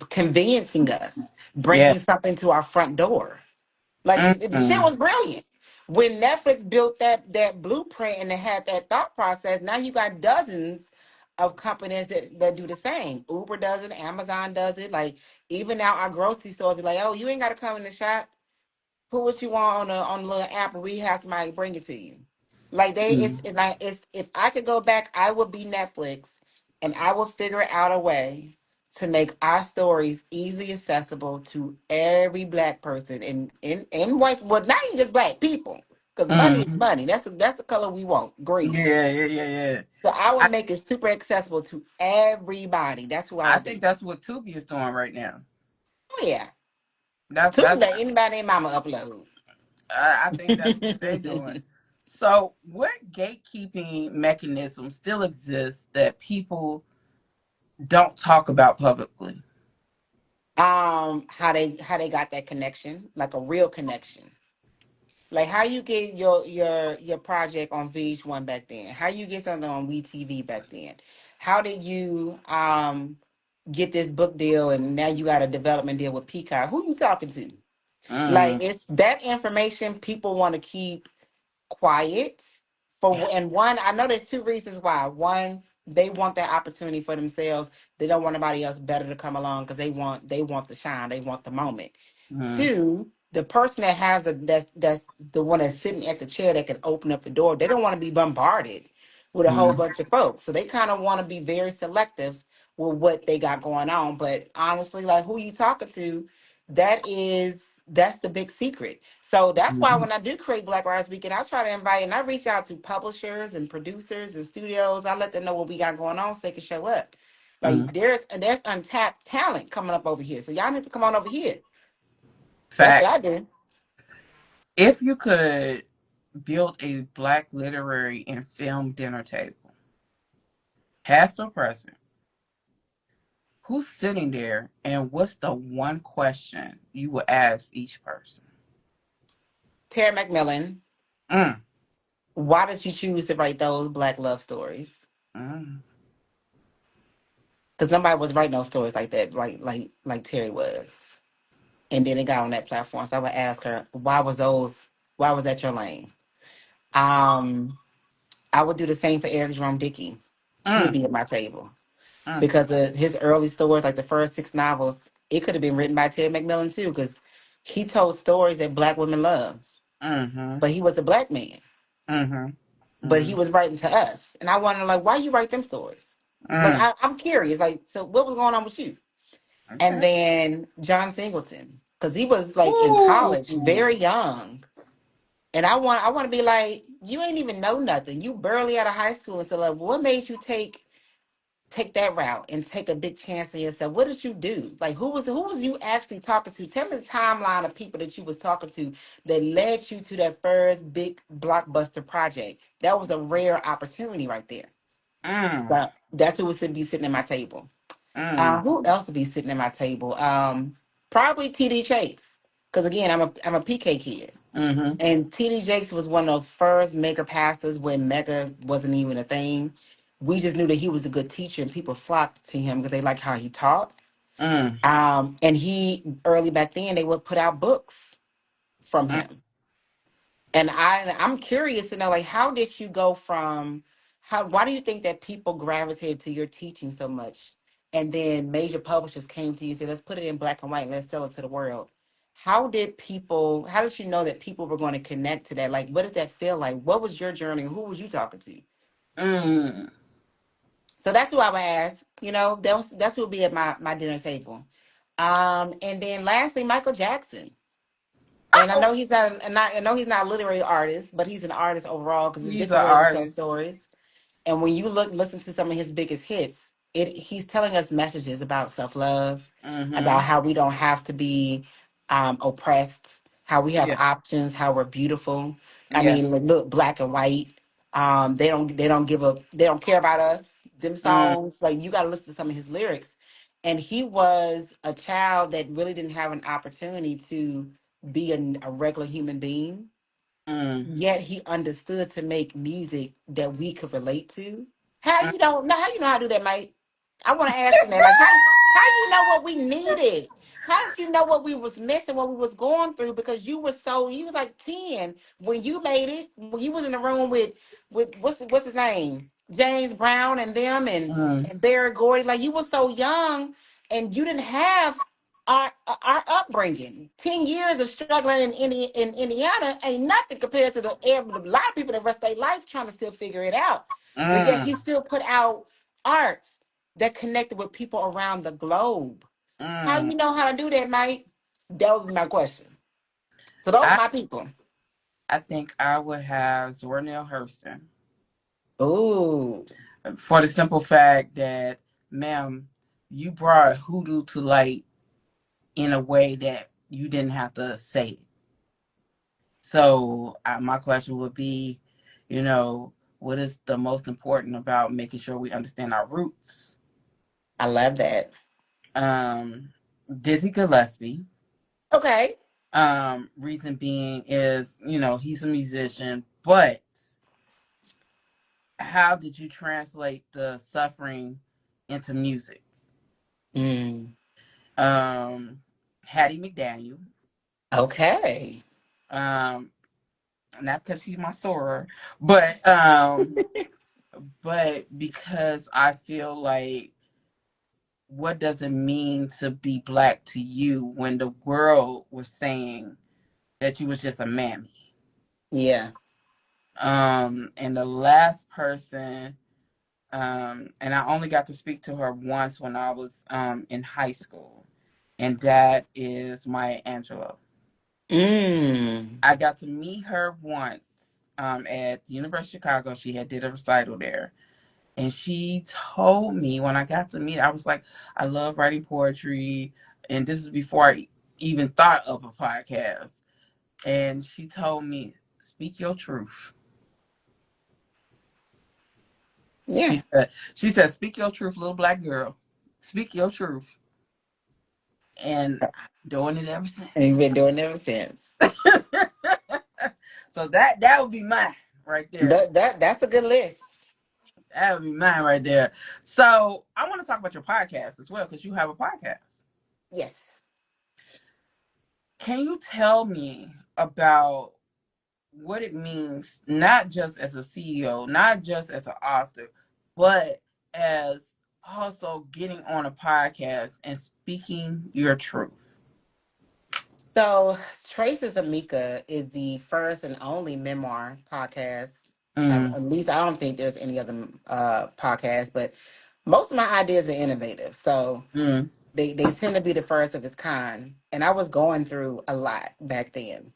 conveniencing us, Yeah. bringing something to our front door. Like the shit Mm-hmm. was brilliant. When Netflix built that blueprint and they had that thought process, now you got dozens of companies that do the same. Uber does it, Amazon does it. Like even now our grocery store be like, oh, you ain't gotta come in the shop. Put what you want on the little app and we have somebody bring it to you. Like it's like it's if I could go back, I would be Netflix and I would figure out a way to make our stories easily accessible to every black person and white, well, not even just black people. Because money is Mm-hmm. money. That's the color we want, green. Yeah, yeah, yeah, yeah. So I would I, make it super accessible to everybody. That's who I I would think be. that's what Tubi is doing right now. Oh yeah. To That's let anybody and mama upload. I think that's what they're doing. So, what gatekeeping mechanisms still exist that people don't talk about publicly? How they got that connection, like a real connection. Like how you get your project on VH1 back then, how you get something on WeTV back then, how did you get this book deal and now you got a development deal with Peacock? Who you talking to? Like Mm, it's that information people want to keep quiet yeah. and one, I know there's two reasons why. One, they want that opportunity for themselves. They don't want anybody else better to come along because they want the shine, they want the moment. Mm, Two, the person that has that's the one that's sitting at the chair that can open up the door, they don't want to be bombarded with a whole mm, bunch of folks, so they kind of want to be very selective with what they got going on. But honestly, like who you talking to, that's the big secret. So that's why mm, when I do create Black Writers Weekend, I try to invite and I reach out to publishers and producers and studios. I let them know what we got going on so they can show up. mm. Like there's untapped talent coming up over here. So y'all need to come on over here. That's what I Facts. do. If you could build a black literary and film dinner table, past or present, who's sitting there and what's the one question you would ask each person? Terry McMillan, Mm, why did you choose to write those Black love stories? mm, Because nobody was writing those stories like that, like Terry was. And then it got on that platform. So I would ask her, why was that your lane? Um, I would do the same for Eric Jerome Dickey. He would mm, be at my table. mm, Because of his early stories, like the first six novels, it could have been written by Terry McMillan too, because he told stories that black women loved. mm-hmm, But he was a black man. mm-hmm, But he mm, was writing to us. And I wonder like, why you write them stories? Like mm. I'm curious. Like, so what was going on with you? And Okay. then John Singleton, because he was like in Ooh. college, very young. And I want to be like, you ain't even know nothing. You barely out of high school. And so like, what made you take that route and take a big chance on yourself? What did you do? Like, who was you actually talking to? Tell me the timeline of people that you was talking to that led you to that first big blockbuster project. That was a rare opportunity right there. Mm, That's who would be sitting at my table. mm, Who else would be sitting at my table? Probably TD Chase. Because again, I'm a PK kid. mm-hmm, And TD Jakes was one of those first mega pastors when mega wasn't even a thing. We just knew that he was a good teacher and people flocked to him because they liked how he taught. mm, And he early back then they would put out books from mm, him. And I'm curious to know, like, how did you go from how why do you think that people gravitated to your teaching so much? And then major publishers came to you and said, let's put it in black and white and let's sell it to the world. How did you know that people were going to connect to that? Like, what did that feel like? What was your journey? Who was you talking to? mm. So that's who I would ask. That's who would be at my dinner table. And then lastly, Michael Jackson. And I Oh, know I know he's not a literary artist, but he's an artist overall because there's he's an different ways to tell artist. stories. And when you listen to some of his biggest hits, he's telling us messages about self love, about Mm-hmm. how we don't have to be oppressed, how we have Yeah, options, how we're beautiful. I yeah. mean, look, black and white. They don't care about us. Them Mm, songs, like you got to listen to some of his lyrics. And he was a child that really didn't have an opportunity to be a regular human being, mm, yet he understood to make music that we could relate to. mm. How you know how to do that, Mike? I want to ask him that. Like, how you know what we needed? How did you know what we was missing, what we was going through? Because you was like 10 when you made it. When you was in the room with what's his name? James Brown and them Mm, and Barry Gordy. Like you were so young and you didn't have our upbringing. 10 years of struggling in Indiana ain't nothing compared to a lot of people that rest their life trying to still figure it out. But yet he mm, still put out arts that connected with people around the globe. How mm. you know how to do that, Mike? That would be my question. So those are I my people. I think I would have Zora Neale Hurston Ooh, for the simple fact that, ma'am, you brought hoodoo to light in a way that you didn't have to say it. So my question would be, what is the most important about making sure we understand our roots? I love that. Um, Dizzy Gillespie. Okay. Reason being is, he's a musician, but how did you translate the suffering into music? Mm, Um, Hattie McDaniel. okay. Um, not because she's my soror, but because I feel like, what does it mean to be black to you when the world was saying that you was just a mammy? Yeah. And the last person, and I only got to speak to her once when I was in high school, and that is Maya Angelou. Mm. I got to meet her once at the University of Chicago. She had did a recital there. And she told me when I got to meet, I was like, I love writing poetry. And this is before I even thought of a podcast. And she told me, speak your truth. Yeah. She said, speak your truth, little black girl. Speak your truth. And I'm doing it ever And you've since. been doing it ever since. So that would be mine right there. That's a good list. That would be mine right there. So I want to talk about your podcast as well, because you have a podcast. Yes. Can you tell me about what it means, not just as a CEO, not just as an author, but as also getting on a podcast and speaking your truth? So, Traces of Mika is the first and only memoir podcast. Mm, At least I don't think there's any other podcast, but most of my ideas are innovative. So mm, they tend to be the first of its kind. And I was going through a lot back then.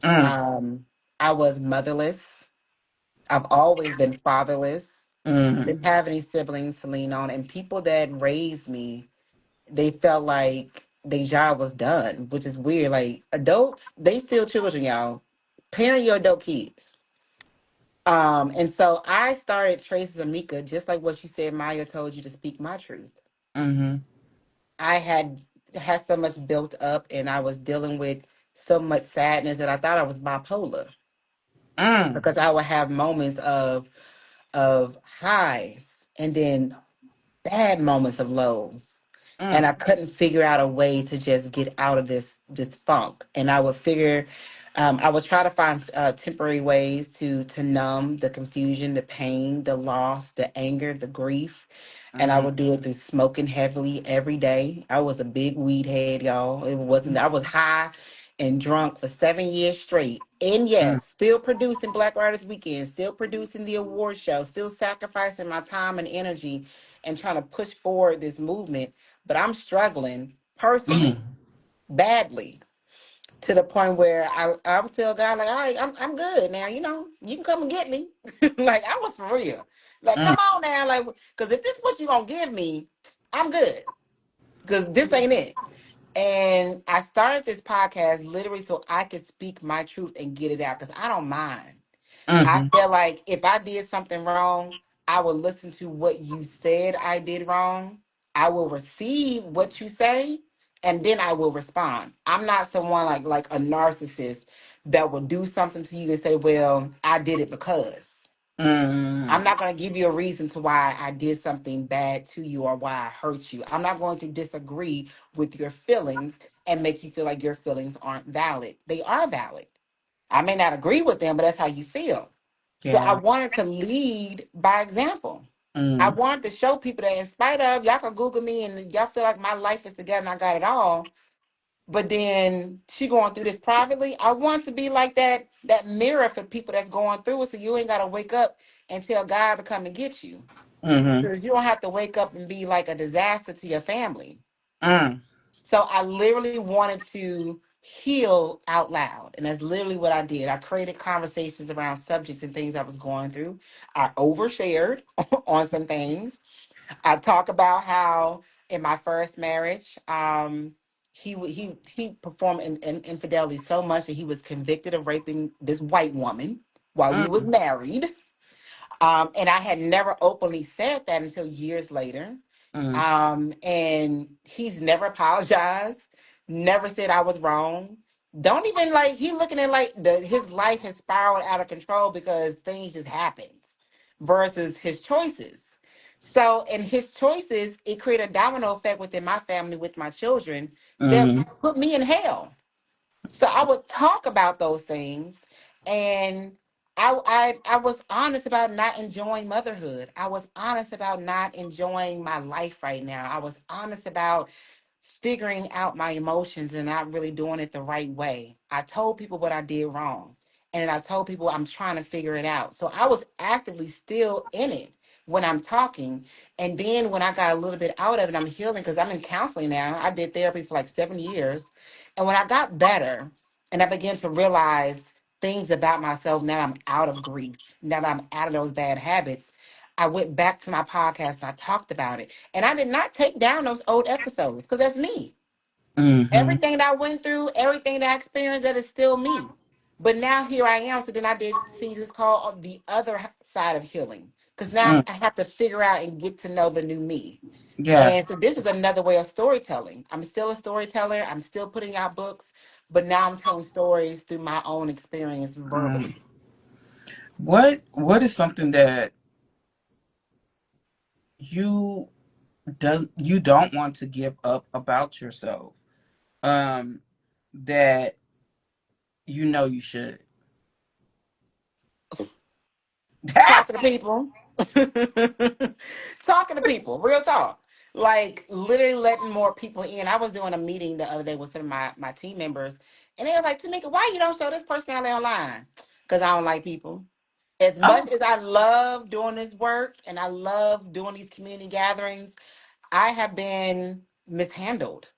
mm, Um, I was motherless. I've always been fatherless. Mm-hmm. Didn't have any siblings to lean on, and people that raised me, they felt like their job was done, which is weird. Like adults, they still children, y'all. Parent your adult kids. And so I started Traces Amika, just like what you said, Maya told you to speak my truth. Mm-hmm. I had so much built up and I was dealing with so much sadness that I thought I was bipolar Mm. because I would have moments of highs and then bad moments of lows, and Mm. I couldn't figure out a way to just get out of this funk. And I would figure, I would try to find temporary ways to numb the confusion, the pain, the loss, the anger, the grief. And I Mm-hmm. would do it through smoking heavily every day. I was a big weed head, y'all. It wasn't. I was high and drunk for 7 years straight. And Mm. yes, still producing Black Artist Weekend, still producing the award show, still sacrificing my time and energy and trying to push forward this movement, but I'm struggling Mm. personally, badly, to the point where I would tell God, like, all right, I'm good now, you can come and get me. Like I was for real. Like, Mm. come on now, like, because if this is what you gonna give me, I'm good. Because this ain't it. And I started this podcast literally so I could speak my truth and get it out because I don't mind. I Mm-hmm. feel like if I did something wrong, I will listen to what you said I did wrong. I will receive what you say, and then I will respond. I'm not someone like a narcissist that will do something to you and say, "Well, I did it because." I'm Mm. not going to give you a reason to why I did something bad to you or why I hurt you. I'm not going to disagree with your feelings and make you feel like your feelings aren't valid. They are valid. I may not agree with them, but that's how you feel. So I Yeah. wanted to lead by example. I Mm. wanted to show people that in spite of y'all can Google me and y'all feel like my life is together and I got it all. But then she going through this privately. I want to be like that mirror for people that's going through it so you ain't gotta wake up and tell God to come and get you. Mm-hmm. Because you don't have to wake up and be like a disaster to your family. Mm. So I literally wanted to heal out loud. And that's literally what I did. I created conversations around subjects and things I was going through. I overshared on some things. I talk about how in my first marriage, he performed infidelity so much that he was convicted of raping this white woman while we was Mm. married. And I had never openly said that until years later. Mm. And he's never apologized, never said I was wrong. Don't even like he looking at like his life has spiraled out of control because things just happens versus his choices. So in his choices, it created a domino effect within my family with my children that Mm. put me in hell. So I would talk about those things, and I was honest about not enjoying motherhood. I was honest about not enjoying my life right now. I was honest about figuring out my emotions and not really doing it the right way. I told people what I did wrong. And I told people I'm trying to figure it out. So I was actively still in it when I'm talking. And then when I got a little bit out of it, I'm healing because I'm in counseling now. I did therapy for like 7 years. And when I got better and I began to realize things about myself, now I'm out of grief, now that I'm out of those bad habits, I went back to my podcast and I talked about it. And I did not take down those old episodes because that's me. Mm-hmm. Everything that I went through, everything that I experienced, that is still me. But now here I am. So then I did seasons called The Other Side of Healing. Because now Mm. I have to figure out and get to know the new me. Yeah. And so this is another way of storytelling. I'm still a storyteller. I'm still putting out books, but now I'm telling stories through my own experience Mm. verbally. What is something that you you don't want to give up about yourself? Um, that you know you should. Talking to people. Talking to people. Real talk. Like literally letting more people in. I was doing a meeting the other day with some of my team members, and they was like, Tamika, why you don't show this personality online? Because I don't like people. As much Oh. as I love doing this work and I love doing these community gatherings, I have been mishandled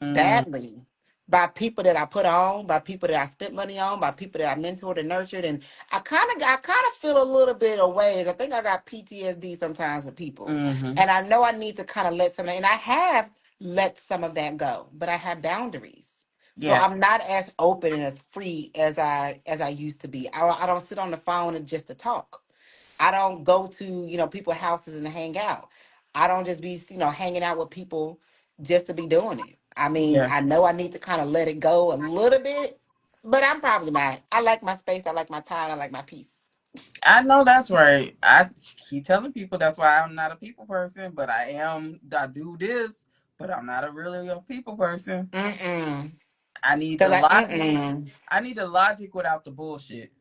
Mm. badly by people that I put on, by people that I spent money on, by people that I mentored and nurtured. And I kind of feel a little bit of ways. I think I got PTSD sometimes with people. Mm-hmm. And I know I need to kind of let some, and I have let some of that go, but I have boundaries. So Yeah. I'm not as open and as free as I used to be. I don't sit on the phone and just to talk. I don't go to, people's houses and hang out. I don't just be, hanging out with people just to be doing it. I mean, Yeah. I know I need to kind of let it go a little bit, but I'm probably not. I like my space. I like my time. I like my peace. I know that's right. I keep telling people that's why I'm not a people person, but I am. I do this, but I'm not a really a people person. Mm-mm. I need Cause the like, logic. mm-mm. I need the logic without the bullshit.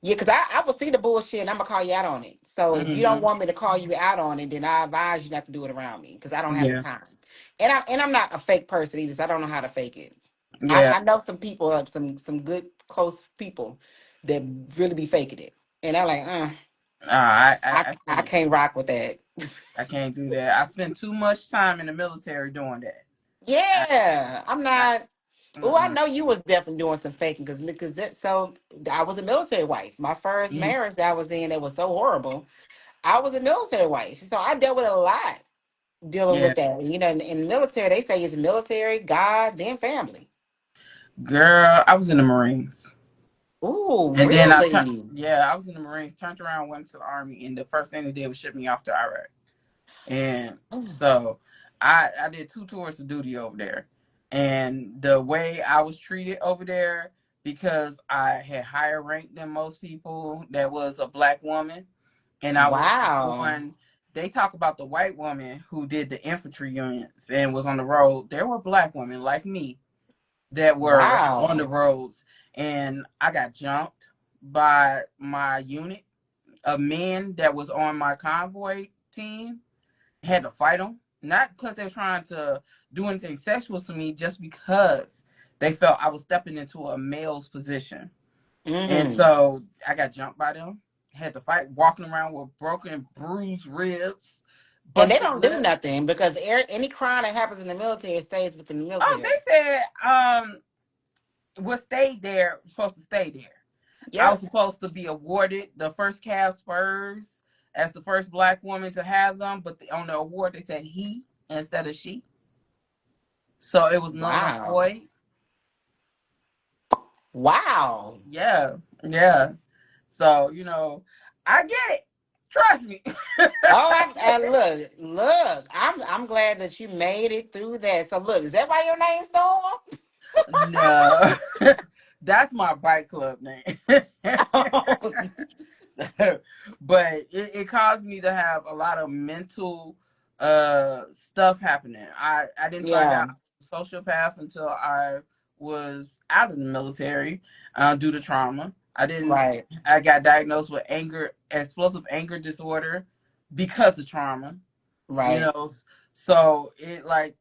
Yeah, because I will see the bullshit and I'm gonna call you out on it. So if you don't Hmm. want me to call you out on it, then I advise you not to do it around me because I don't have the Yeah. time. And I'm not a fake person either, so I don't know how to fake it. I, Yeah. I know some people, some good close people that really be faking it. And I'm like, I I I can't. can't rock with that. I can't do that. I spent too much time in the military doing that. I, Yeah, I'm I not. Oh, I mm-mm. know you was definitely doing some faking because that, so I was a military wife. My first Mhm. marriage that I was in, that was so horrible. I was a military wife, so I dealt with a lot dealing Yeah. with that. In the military, they say it's military, God, then family. Girl, I was in the Marines. Ooh, And then I turned, really? yeah, I was in the Marines, turned around, went to the Army, and the first thing they did was ship me off to Iraq. And Oh, so I did 2 tours of duty over there. And the way I was treated over there, because I had higher rank than most people, that was a black woman, and I was wow, on. They talk about the white woman who did the infantry units and was on the road. There were black women like me that were on the wow. roads, and I got jumped by my unit. A man that was on my convoy team had to fight them, not because they were trying to do anything sexual to me, just because they felt I was stepping into a male's position. And Mm-hmm. so I got jumped by them, had to fight, walking around with broken, bruised ribs, And they busted don't do lip. nothing because any crime that happens in the military stays within the Oh, military. they said what stayed there was supposed to stay there. I was Yep. supposed to be awarded the first cast spurs as the first black woman to have them, but on the award they said he instead of she. So it was null and Wow. void. Wow. Yeah, yeah. So, I get it. Trust me. Oh, look. I'm glad that you made it through that. So look, is that why your name's No. That's my bike club name. Storm? But it caused me to have a lot of mental stuff happening. I didn't find Yeah. out I was a sociopath until I was out of the military due to trauma. Right. I got diagnosed with explosive anger disorder because of trauma, you Right. know. So it like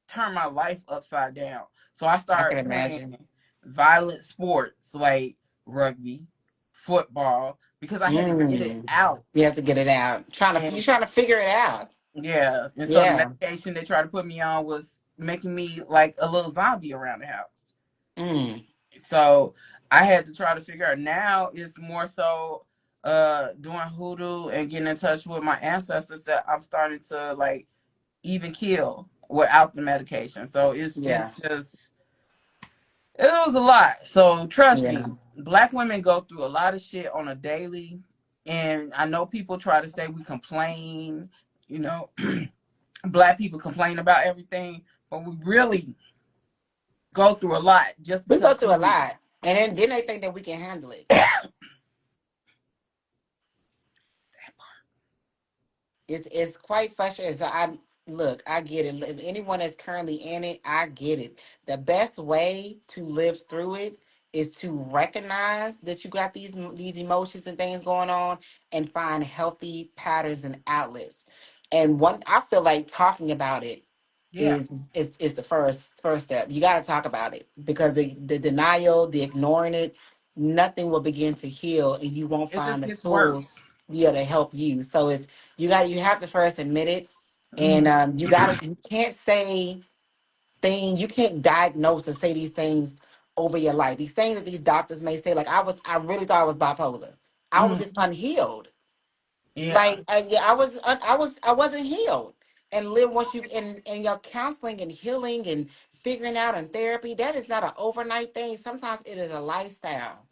turned my life upside down. So I I can started playing imagine. violent sports like rugby, football, because I had to get it Mm. out. You have to get it out. You're And trying to figure it out. yeah, and so the Yeah. medication they tried to put me on was making me like a little zombie around the house. Mm. So I had to try to figure out. Now it's more so doing hoodoo and getting in touch with my ancestors that I'm starting to like even kill without the medication. So it's Yeah. just it was a lot. So trust Yeah. me, black women go through a lot of shit on a daily. And I know people try to say we complain, you know, black people complain about everything, but we really go through a lot just We go because through who a we lot. And then they think that we can handle it. It's quite frustrating. So I get it. If anyone is currently in it, I get it. The best way to live through it is to recognize that you got these emotions and things going on and find healthy patterns and outlets. And one I feel like talking about it yeah. is the first step. You got to talk about it because the denial, the ignoring it, nothing will begin to heal, and you won't It find just the gets tools worse. to help you. So you have to first admit it, and Hmm. you can't say. thing. You can't diagnose and say these things over your life. These things that these doctors may say, like I really thought I was bipolar. I was Mm, just unhealed. yeah. Like yeah, I wasn't healed. And live once you and your counseling and healing and figuring out and therapy, that is not an overnight thing. Sometimes it is a lifestyle.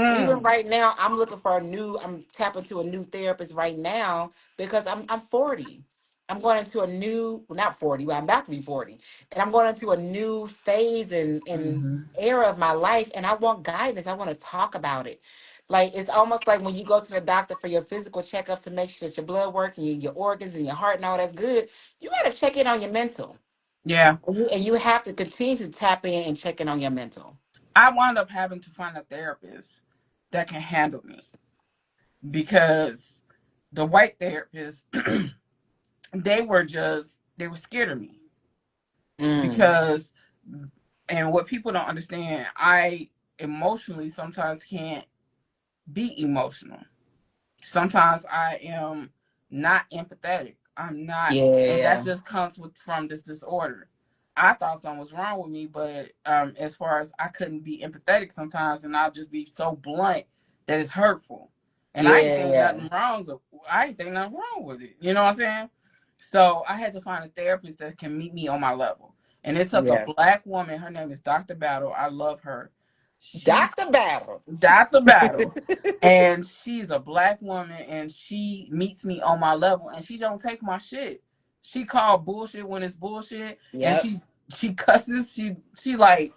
Even Mm, right now, I'm tapping to a new therapist right now because I'm 40. I'm going into a new, well, not 40, but I'm about to be 40. And I'm going into a new phase and mm-hmm. era of my life. And I want guidance. I want to talk about it. Like it's almost like when you go to the doctor for your physical checkups to make sure that your blood work and your organs and your heart and all that's good. You got to check in on your mental. Yeah. And you have to continue to tap in and check in on your mental. I wound up having to find a therapist that can handle me because the white therapists, they were scared of me Mm. because, and what people don't understand, I emotionally sometimes can't be emotional. Sometimes I am not empathetic. I'm not, and that Yeah. just comes with from this disorder. I thought something was wrong with me, but as far as I couldn't be empathetic sometimes, and I'll just be so blunt that it's hurtful. And I ain't think Yeah. nothing wrong. I ain't think nothing wrong with it. You know what I'm saying? So I had to find a therapist that can meet me on my level. And it took a Yeah. black woman. Her name is Dr. Battle. I love her. She Dr. Battle. Dr. Battle. And she's a black woman and she meets me on my level and she don't take my shit. She called bullshit when it's bullshit and Yep. she cusses, she like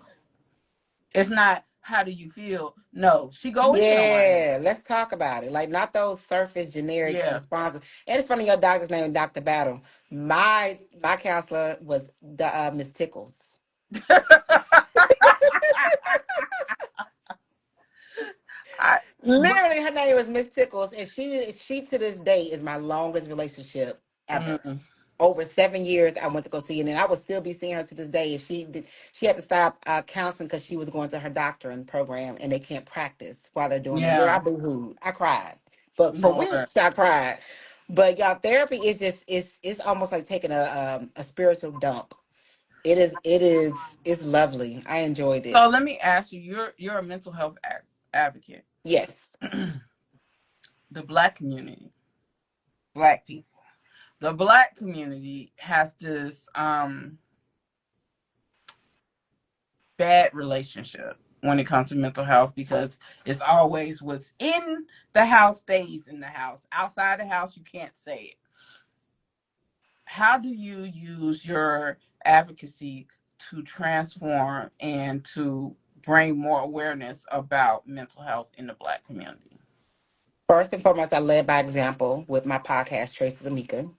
it's not how do you feel? No, she go in on my ass. Yeah. Let's talk about it. Like not those surface generic Yeah. responses. And it's funny your doctor's name is Dr. Battle. My counselor was Miss Tickles. I but Literally, her name was Miss Tickles, and she to this day is my longest relationship ever. mm, Over 7 years, I went to go see her, and I would still be seeing her to this day. If she did, she had to stop counseling because she was going to her doctoring program, and they can't practice while they're doing it. Girl, I yeah. boohooed. I cried, but for Lord. which I cried. But y'all, therapy is just it's almost like taking a spiritual dump. It's lovely. I enjoyed So it. let me ask you, you're a mental health advocate. Yes. The black community, black people. The black community has this bad relationship when it comes to mental health because it's always what's in the house stays in the house. Outside the house, you can't say it. How do you use your advocacy to transform and to bring more awareness about mental health in the black community? First and foremost, I led by example with my podcast, Traces Amika.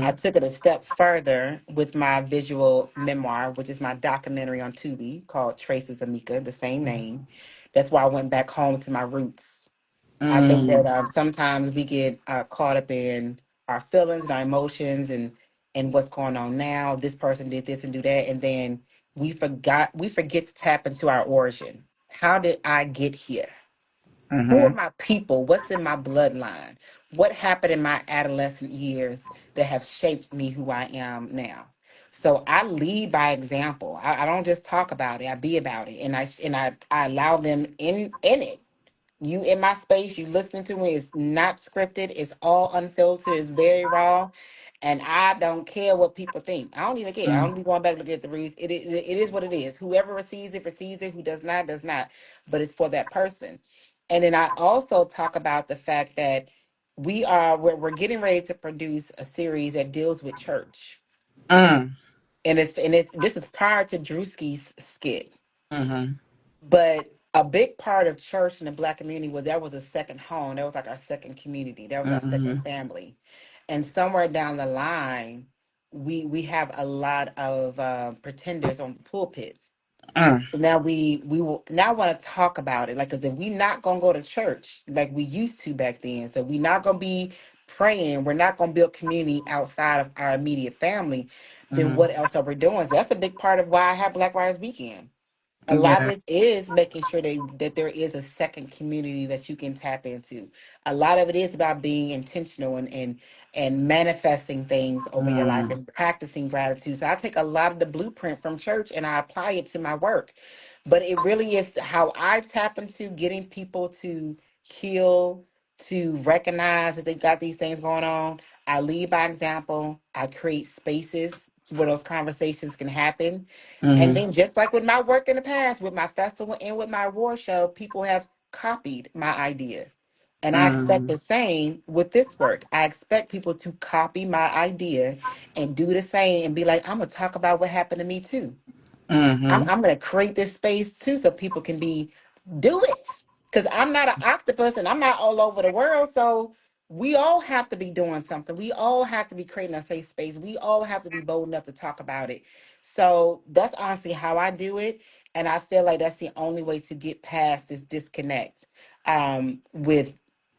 I Mm-hmm. took it a step further with my visual memoir, which is my documentary on Tubi called Traces Amika, the same name. That's why I went back home to my roots. I think that Mm, sometimes we get caught up in our feelings and our emotions and what's going on now. This person did this and do that, and then we forget to tap into our origin. How did I get here? Who are mm-hmm. my people? What's in my bloodline? What happened in my adolescent years that have shaped me who I am now? So I lead by example. I don't just talk about it. I be about it, and I allow them in it. You in my space, you listening to me. It's not scripted. It's all unfiltered. It's very raw, and I don't care what people think. I don't even care. I Mm, don't be going back looking at the reviews. It is what it is. Whoever receives it receives it. Who does not does not. But it's for that person. And then I also talk about the fact that we're getting ready to produce a series that deals with church, mm, and it's this is prior to Drewski's skit. mm-hmm. But a big part of church in the black community was that was a second home. That was like our second community. That was our second Mm-hmm. family. And somewhere down the line, we have a lot of pretenders on the pulpit. Mm, So now we will now want to talk about it. Like, cause if we not gonna go to church like we used to back then, so we not gonna be praying, we're not gonna build community outside of our immediate family, then mm-hmm. what else are we doing? So that's a big part of why I have Black Writers Weekend. A lot of Yeah. this is making sure that there is a second community that you can tap into. A lot of it is about being intentional and manifesting things over your life Mm, and practicing gratitude. So I take a lot of the blueprint from church and I apply it to my work. But it really is how I tap into getting people to heal, to recognize that they've got these things going on. I lead by example. I create spaces where those conversations can happen. And mm, then, just like with my work in the past, with my festival and with my award show, people have copied my idea. And I expect mm, the same with this work. I expect people to copy my idea and do the same and be like, I'm going to talk about what happened to me too. I'm, mm, I'm going to create this space too so people can be do it. Because I'm not an octopus and I'm not all over the world. So we all have to be doing something. We all have to be creating a safe space. We all have to be bold enough to talk about it. So that's honestly how I do it. And I feel like that's the only way to get past this disconnect with,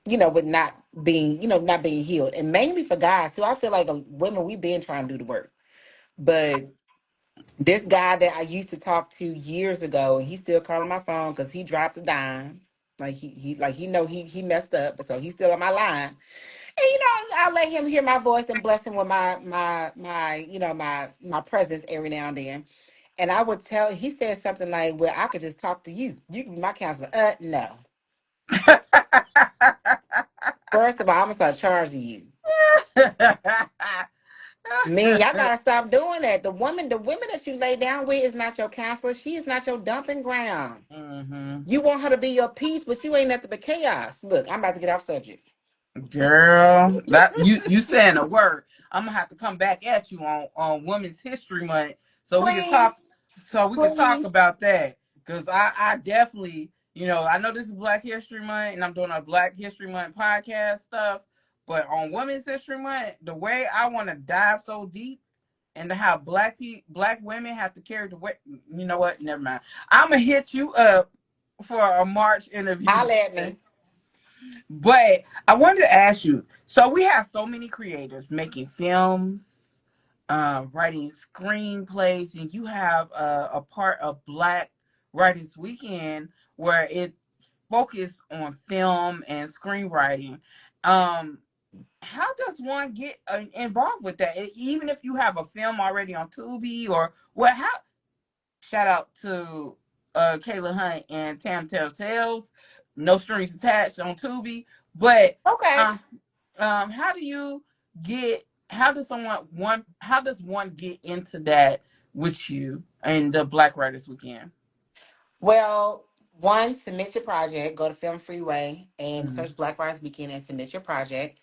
with not being, not being healed. And mainly for guys too. I feel like women, we've been trying to do the work. But this guy that I used to talk to years ago, he's still calling my phone because he dropped a dime. Like he know he messed up, but so he's still on my line. And I'll let him hear my voice and bless him with my presence every now and then. And I would tell he said something like, well, I could just talk to you. You can be my counselor. No. First of all, I'm gonna start charging you. Man, y'all gotta stop doing that. The women that you lay down with is not your counselor. She is not your dumping ground. mm-hmm. You want her to be your peace, but you ain't nothing but chaos. Look, I'm about to get off subject. Girl, that you saying a word. I'm gonna have to come back at you on Women's History Month so we can Please, talk please. about that because I definitely I know this is Black History Month and I'm doing a Black History Month podcast stuff, but on Women's History Month, the way I want to dive so deep into how black women have to carry the weight. You know what? Never mind. I'm gonna hit you up for a March interview. Holla at me. But I wanted to ask you, so we have so many creators making films, writing screenplays, and you have a part of Black Writers Weekend where it focuses on film and screenwriting. Um, how does one get involved with that? Even if you have a film already on Tubi or what? How? Shout out to Kayla Hunt and Tam Tells Tales. No strings attached on Tubi. But Okay. uh, how do you get? How does one get into that with you in the Black Writers Weekend? Well, one, submit your project. Go to Film Freeway and Mm-hmm. search Black Writers Weekend and submit your project.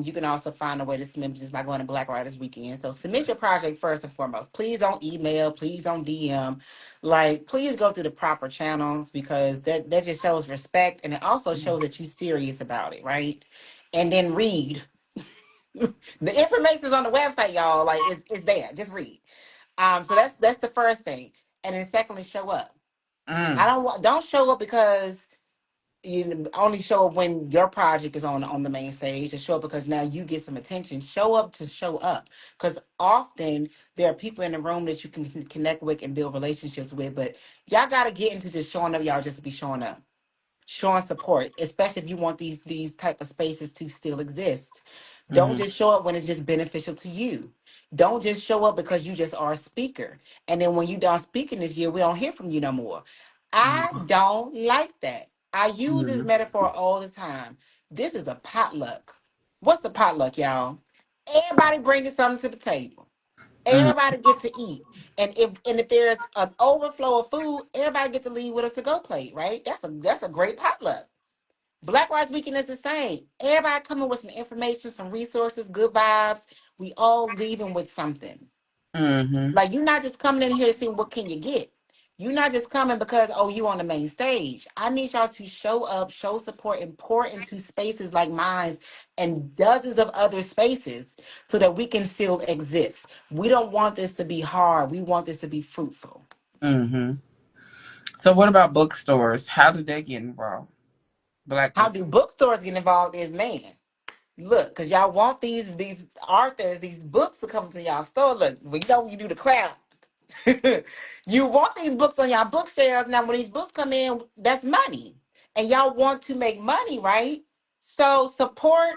You can also find a way to submit just by going to Black Writers Weekend. So submit your project first and foremost. Please don't email. Please don't DM. Like, please go through the proper channels because that just shows respect and it also shows that you're serious about it, right? And then read. The information is on the website, y'all. Like, it's there. Just read. So that's the first thing. And then secondly, show up. I Mm, don't show up because you only show up when your project is on the main stage, or show up because now you get some attention. Show up to show up, because often there are people in the room that you can connect with and build relationships with. But y'all got to get into just showing up, y'all, just to be showing up, showing support, especially if you want these type of spaces to still exist. Don't mm, just show up when it's just beneficial to you. Don't just show up because you just are a speaker. And then when you done speaking this year, we don't hear from you no more. I mm, don't like that. I use this mm, metaphor all the time. This is a potluck. What's the potluck, y'all? Everybody bringing something to the table. mm, Everybody gets to eat. And if there's an overflow of food, everybody gets to leave with a to-go plate, right? That's a great potluck. Black Rights Weekend is the same. Everybody coming with some information, some resources, good vibes. We all leaving with something. mm, Like, you're not just coming in here to see what can you get. You're not just coming because, oh, you on the main stage. I need y'all to show up, show support, and pour into spaces like mine and dozens of other spaces so that we can still exist. We don't want this to be hard. We want this to be fruitful. mm. So what about bookstores? How do they get involved? Black How do bookstores. bookstores get involved is, man. Look, because y'all want these authors, these books to come to y'all store. Look, we know you do the crowd. You want these books on your bookshelves. Now, when these books come in, that's money. And y'all want to make money, right? So support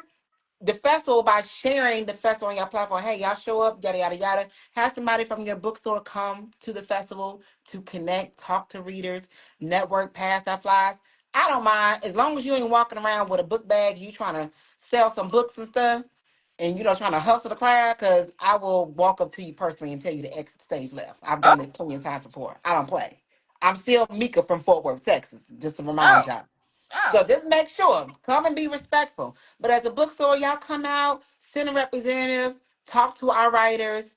the festival by sharing the festival on your platform. Hey, y'all show up, yada, yada, yada. Have somebody from your bookstore come to the festival to connect, talk to readers, network, pass out flyers. I don't mind. As long as you ain't walking around with a book bag, you trying to sell some books and stuff, and you know, trying to hustle the crowd, because I will walk up to you personally and tell you to exit stage left. I've Oh, done it plenty of times before. I don't play. I'm still Mika from Fort Worth, Texas, just to remind oh, y'all. So oh. just make sure, come and be respectful. But as a bookstore, y'all come out, send a representative, talk to our writers,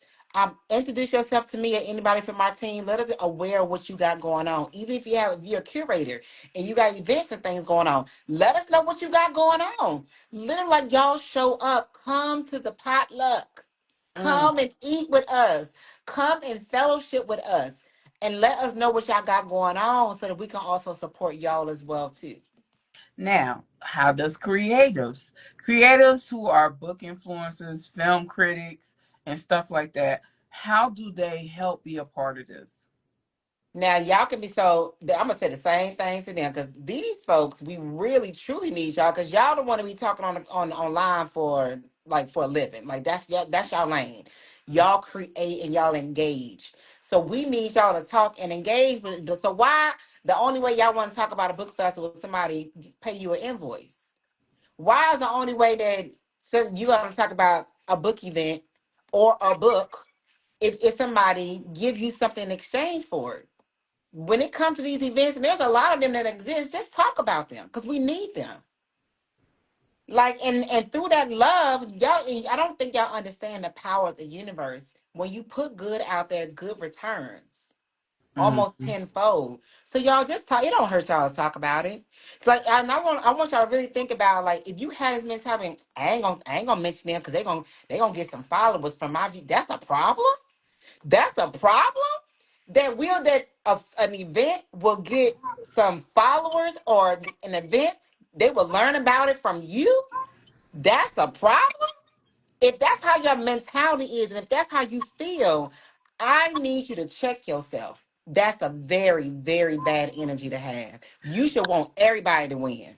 introduce yourself to me or anybody from our team. Let us aware of what you got going on. Even if you're a curator and you got events and things going on, let us know what you got going on. Literally, like y'all show up, come to the potluck, Mm. come and eat with us, come and fellowship with us, and let us know what y'all got going on so that we can also support y'all as well too. Now, how does creatives who are book influencers, film critics, and stuff like that, how do they help be a part of this? Now y'all can be so. I'm gonna say the same things to them because these folks, we really truly need y'all because y'all don't want to be talking on online for like for a living. Like that's y'all lane. Y'all create and y'all engage. So we need y'all to talk and engage with. So why the only way y'all want to talk about a book festival is somebody pay you an invoice? Why is the only way that you got to talk about a book event or a book if somebody give you something in exchange for it? When it comes to these events, and there's a lot of them that exist, just talk about them because we need them. Like and through that love, y'all, I don't think y'all understand the power of the universe. When you put good out there, good returns almost Mm-hmm. tenfold. So y'all just talk. It don't hurt y'all to talk about it. It's like, and I want y'all to really think about, like, if you had this mentality, I ain't gonna mention them because they gonna get some followers from my view. That's a problem. That's a problem. An event will get some followers, or an event they will learn about it from you. That's a problem. If that's how your mentality is, and if that's how you feel, I need you to check yourself. That's a very, very bad energy to have. You should want everybody to win.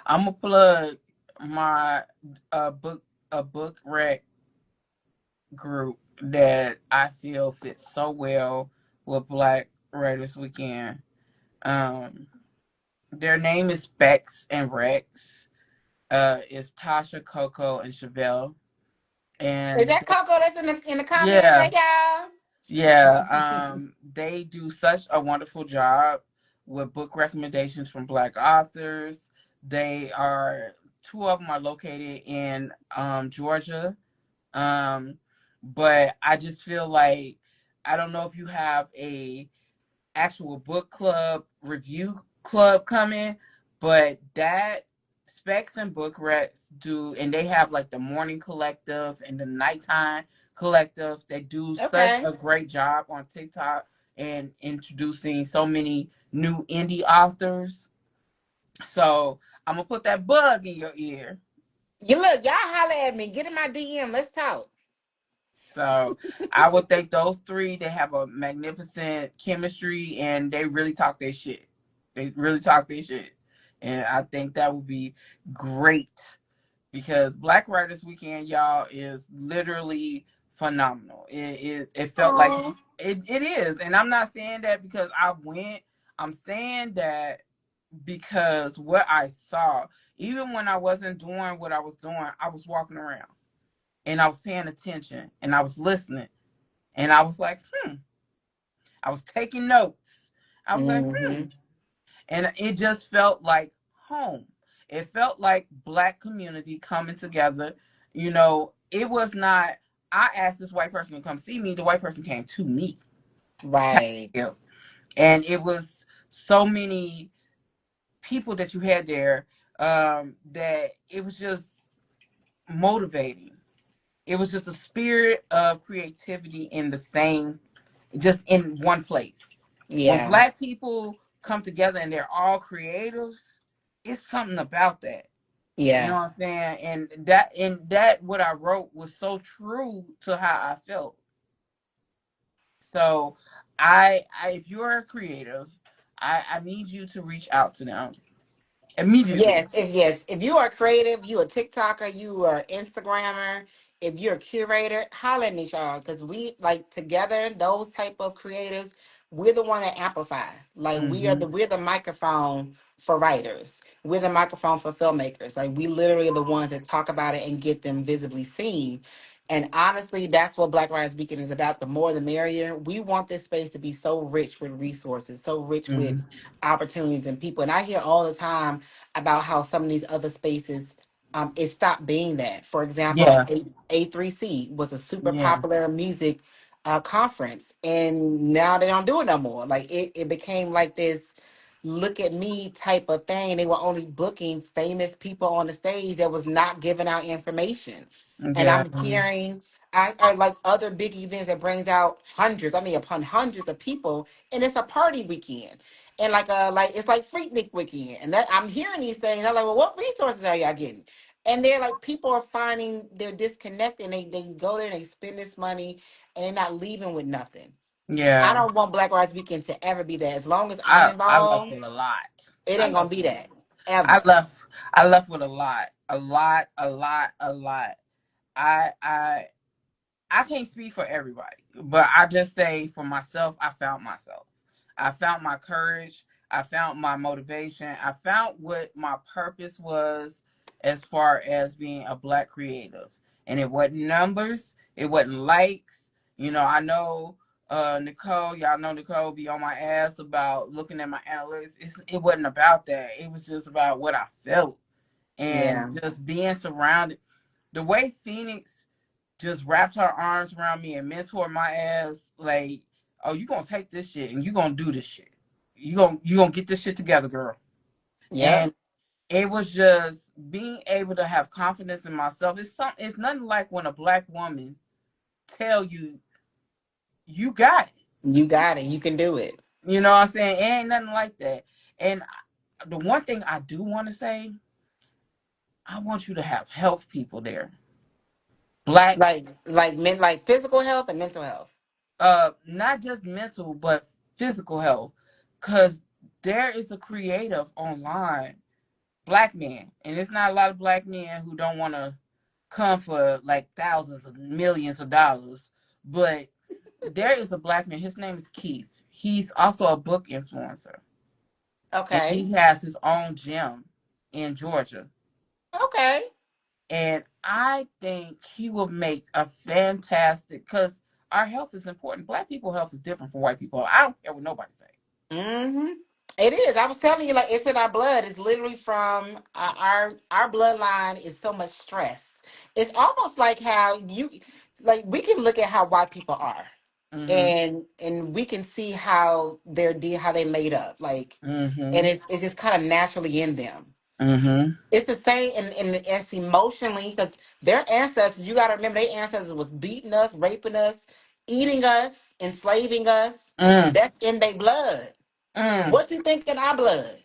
I'm a plug my book a book rec group that I feel fits so well with Black Writers Weekend. Um, their name is Specs and Rex. It's Tasha, Coco, and Chevelle, Is and that Coco that's in the comments? yeah, Hey y'all. yeah. They do such a wonderful job with book recommendations from Black authors. They are Two of them are located in Georgia. Um, but I just feel like I don't know if you have a actual book club review club coming, but that Specs and Book Recs do, and they have like the morning collective and the nighttime collective. They do such Okay. a great job on TikTok and introducing so many new indie authors. So I'm gonna put that bug in your ear. You look, y'all holler at me. Get in my DM. Let's talk. So I would think those three, they have a magnificent chemistry and they really talk their shit. They really talk their shit. And I think that would be great because Black Writers Weekend, y'all, is literally phenomenal. It felt like Aw. it is. And I'm not saying that because I went. I'm saying that because what I saw, even when I wasn't doing what I was doing, I was walking around and I was paying attention and I was listening and I was like, I was taking notes. I was like, Mm-hmm. and it just felt like home. It felt like Black community coming together. It was not. I asked this white person to come see me. The white person came to me, Right. and it was so many people that you had there that it was just motivating. It was just a spirit of creativity in the same, just in one place. When Yeah. Black people come together and they're all creatives, it's something about that. You know Yeah. what I'm saying? And that what I wrote was so true to how I felt. So I if you're a creative, I need you to reach out to them immediately. If you are creative, you a TikToker, you are Instagrammer, if you're a curator, holla at me, y'all, because we like together those type of creatives. We're the one that amplify. Like Hmm. we're the microphone for writers. We're the microphone for filmmakers. Like we literally are the ones that talk about it and get them visibly seen. And honestly, that's what Black Writers Weekend is about. The more, the merrier. We want this space to be so rich with resources, so rich with Hmm. opportunities and people. And I hear all the time about how some of these other spaces it stopped being that. For example, like Yeah. A3C was a super Yeah. popular music conference, and now they don't do it no more. Like it became like this look at me type of thing. They were only booking famous people on the stage that was not giving out information. And Yeah. I'm hearing I like other big events that brings out hundreds, I mean upon hundreds of people, and it's a party weekend and like it's like Freaknik weekend, and that I'm hearing these things. I'm like, well, what resources are y'all getting? And they're like, people are finding they're disconnected. And they go there and they spend this money, and they're not leaving with nothing. I Yeah. don't want Black Rights Weekend to ever be that. As long as I'm I left involved, with a lot. it I ain't gonna left be with that I ever. left I left with a lot. A lot, a lot, a lot. I I can't speak for everybody, but I just say for myself, I found myself. I found my courage. I found my motivation. I found what my purpose was as far as being a black creative. And it wasn't numbers, it wasn't likes. You know, I know Nicole, y'all know Nicole be on my ass about looking at my analytics. It wasn't about that. It was just about what I felt and Yeah, just being surrounded. The way Phoenix just wrapped her arms around me and mentored my ass like, oh, you gonna take this shit and you gonna do this shit. You gonna get this shit together, girl. yep. And it was just being able to have confidence in myself. It's nothing like when a black woman tell you you got it. You got it. You can do it. You know what I'm saying? It ain't nothing like that. And the one thing I do want to say, I want you to have health people there. Black, Like men, like physical health and mental health. not just mental but physical health, because there is a creative online, black men, and it's not a lot of black men who don't want to come for like thousands of millions of dollars, but there is a black man. His name is Keith. He's also a book influencer, and Okay. he has his own gym in Georgia. Okay. And I think he will make a fantastic, because our health is important. Black people health is different from white people. I don't care what nobody say. Mm-hmm. It is. I was telling you, like it's in our blood. It's literally from our bloodline is so much stress. It's almost like how you like we can look at how white people are, Mhm. and we can see how how they made up. Like, and Mhm. it's just kind of naturally in them. Mhm. It's the same, and it's emotionally because their ancestors. You got to remember, their ancestors was beating us, raping us, eating us, enslaving us. Mm. That's in their blood. Mm. What you think in our blood?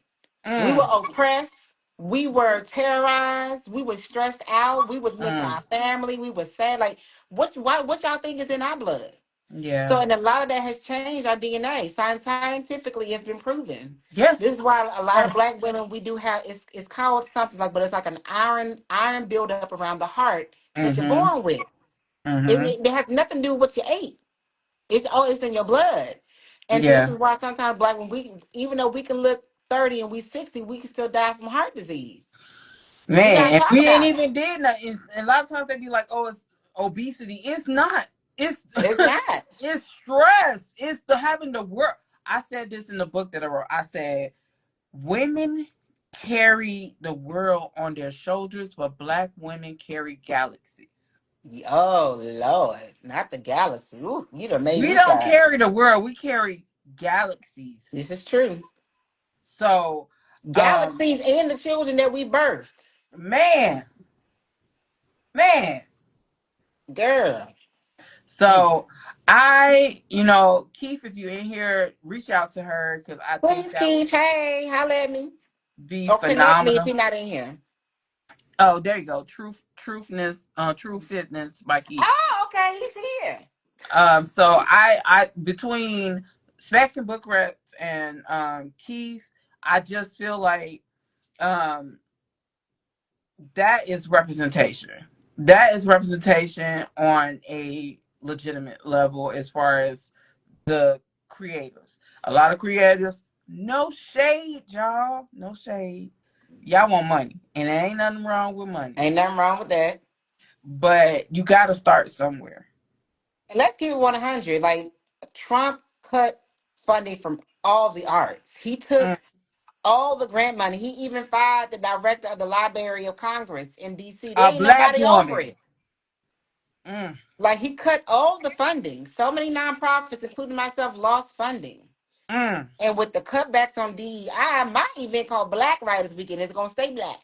We were Mm. oppressed. We were terrorized. We were stressed out. We was missing Mm. our family. We were sad. Like what y'all think is in our blood? So, Yeah. and a lot of that has changed our DNA. Scientifically, it's been proven. This is Yes. why a lot of Yes. black women we do have it's called something like, but it's like an iron buildup around the heart that you're Mhm. born with. Mhm. It has nothing to do with what you ate. It's in your blood. And so this Yeah. is why sometimes black when we even though we can look 30 and we 60, we can still die from heart disease. And we Man, gotta and talk we ain't about it. even did nothing. And a lot of times they be like, "Oh, it's obesity." It's not. It's It's not. it's stress. It's the having to work. I said this in the book that I wrote. I said women carry the world on their shoulders, but black women carry galaxies. Oh Lord, not the galaxy. Ooh, you done made We me don't cry. carry the world. We carry galaxies. This is true. So, Galaxies and the children that we birthed. man, man. Girl. Mm. So Keith, if you're in here, reach out to her because I think Please, that would Keith. Hey, holla at me. be Or connect me if phenomenal. you're not in here. Oh, there you go. True Fitness by Keith. Oh, okay, he's here. So I between Specs and Book Reps and Keith, I just feel like um that is representation. That is representation on a legitimate level as far as the creators. A lot of creators, no shade, y'all. No shade. Y'all want money. And there ain't nothing wrong with money. Ain't nothing wrong with that. But you gotta start somewhere. And let's keep it 100. Like, Trump cut funding from all the arts. He Mm. took all the grant money. He even fired the director of the Library of Congress in DC. There A ain't black nobody over woman. it. Mm, Like, he cut all the funding. So many nonprofits, including myself, lost funding. mm, And with the cutbacks on DEI, my event called Black Writers Weekend is going to stay black.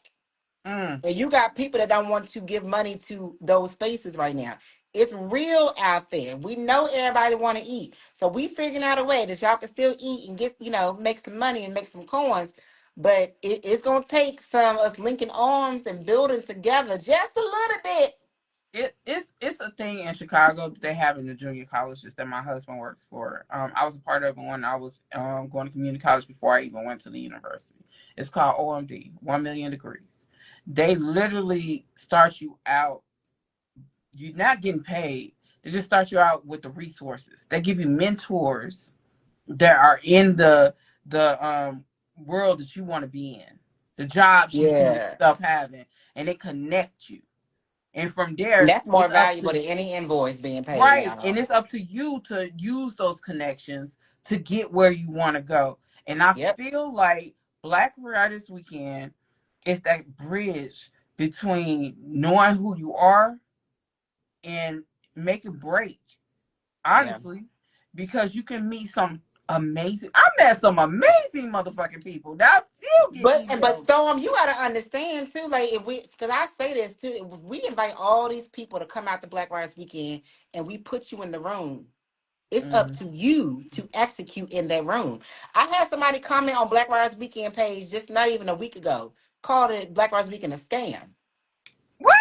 mm. And you got people that don't want to give money to those spaces right now. It's real out there. We know everybody want to eat. So we figuring out a way that y'all can still eat and get, make some money and make some coins. But it's going to take some of us linking arms and building together just a little bit. It's a thing in Chicago that they have in the junior colleges that my husband works for. I was a part of it when I was going to community college before I even went to the university. It's called OMD, 1 million degrees. They literally start you out. You're not getting paid. They just start you out with the resources. They give you mentors that are in the world that you want to be in, the jobs you see Yeah. yourself having, and they connect you. And from And there, that's more it's up valuable to than any invoice being paid right, now. and it's up to you to use those connections to get where you want to go. And I Yep. feel like Black Writers Weekend is that bridge between knowing who you are and make a break, Yeah. honestly, because you can meet some amazing. I met some amazing motherfucking people that I still get But emails. Storm, you gotta understand too. Like, if we, because I say this too, if we invite all these people to come out to Black Writers Weekend and we put you in the room, it's up Mm-hmm. to you to execute in that room. I had somebody comment on Black Writers Weekend page just not even a week ago, called it Black Writers Weekend a scam. What?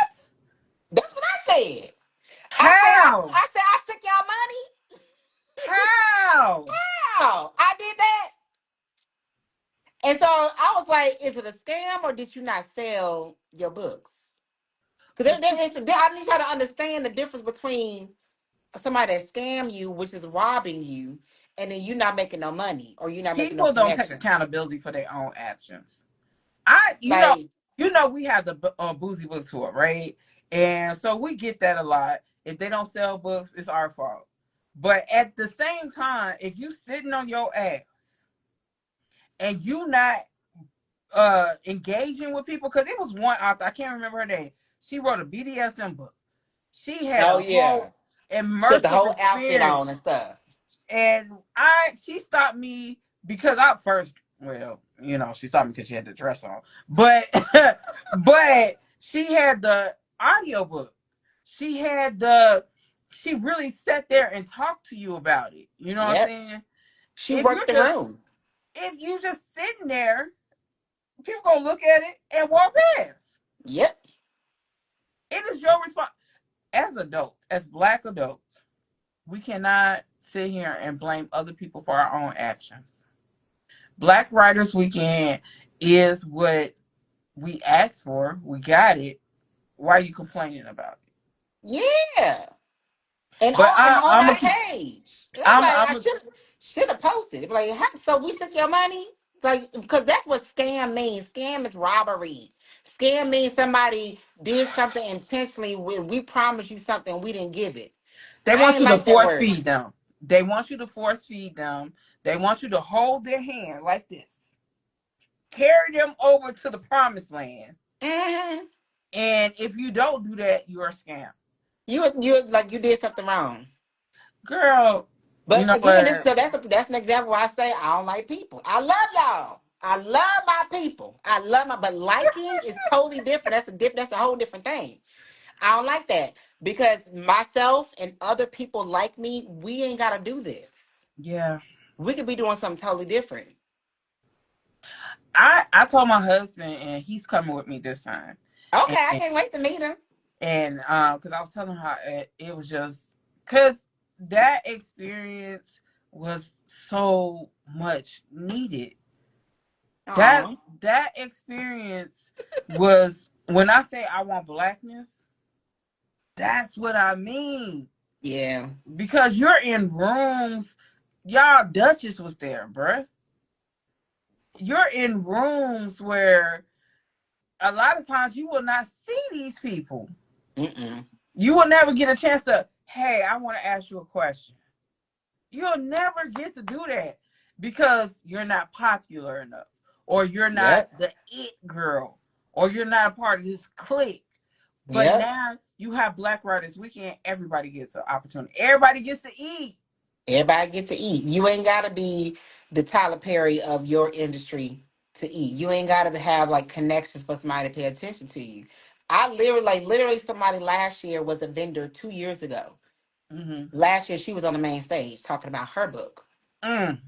That's what I said. How? I said I took y'all money. How? How I did that? And so I was like, is it a scam or did you not sell your books? Because I need y'all to understand the difference between somebody that scam you, which is robbing you, and then you not making no money or you not making no People don't take connections. accountability for their own actions. I, Like, we have the boozy book tour, right? And so we get that a lot. If they don't sell books, it's our fault. But at the same time, if you sitting on your ass and you not engaging with people, because it was one author, I can't remember her name. She wrote a BDSM book. She had oh a yeah, whole she had the immersive whole outfit experience. on and stuff. And she stopped me because I first, well, she stopped me because she had the dress on, but but she had the audiobook. She had she really sat there and talked to you about it. You know what I'm Yep, saying? she if worked you're the just room. if you just sitting there, people gonna look at it and walk past. Yep. It is your response as adults, as Black adults. We cannot sit here and blame other people for our own actions. Black Writers Weekend is what we asked for. We got it. Why are you complaining about it? Yeah. And But on I'm my gonna keep. page. And I'm like, I I'm a, should have posted it. Like, so we took your money? Like, because that's what scam means. Scam is robbery. Scam means somebody did something intentionally when we promised you something we didn't give it. They I want ain't you to like that force word. feed them. They want you to force feed them. They want you to hold their hand like this, carry them over to the promised land. Hmm. And if you don't do that, you're a scam, You like you did something wrong. girl. You But know again, what? that's an example where I say I don't like people. I love y'all. I love my people. But liking is totally different. That's a whole different thing. I don't like that because myself and other people like me, we ain't got to do this. Yeah. We could be doing something totally different. I told my husband, and he's coming with me this time. Okay, I can't wait to meet him. And because I was telling her how it was just because that experience was so much needed. That Oh, that experience was when I say I want blackness, that's what I mean. yeah. Because you're in rooms, y'all. Duchess was there, bruh. You're in rooms where a lot of times you will not see these people. Mm-mm. You will never get a chance to, hey, I want to ask you a question. You'll never get to do that because you're not popular enough, or you're not Yep. the it girl, or you're not a part of this clique. But Yep. now you have Black Writers Weekend. Everybody gets an opportunity. Everybody gets to eat. Everybody get to eat. You ain't gotta be the Tyler Perry of your industry to eat. You ain't gotta have like connections for somebody to pay attention to you. I literally, like literally, somebody last year was a vendor 2 years ago. Mm-hmm. Last year she was on the main stage talking about her book. Mm.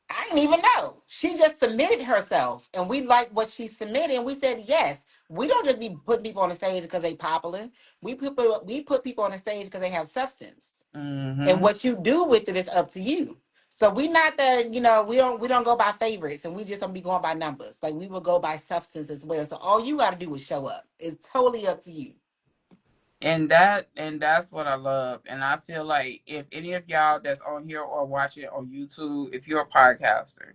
I didn't even know. She just submitted herself, and we liked what she submitted, and we said yes. We don't just be putting people on the stage because they popular. We put people on the stage because they have substance. And Mm-hmm. what you do with it is up to you. So we not that, we don't go by favorites, and we just don't be going by numbers. Like we will go by substance as well. So all you got to do is show up. It's totally up to you. And that's what I love. And I feel like if any of y'all that's on here or watching on YouTube, if you're a podcaster,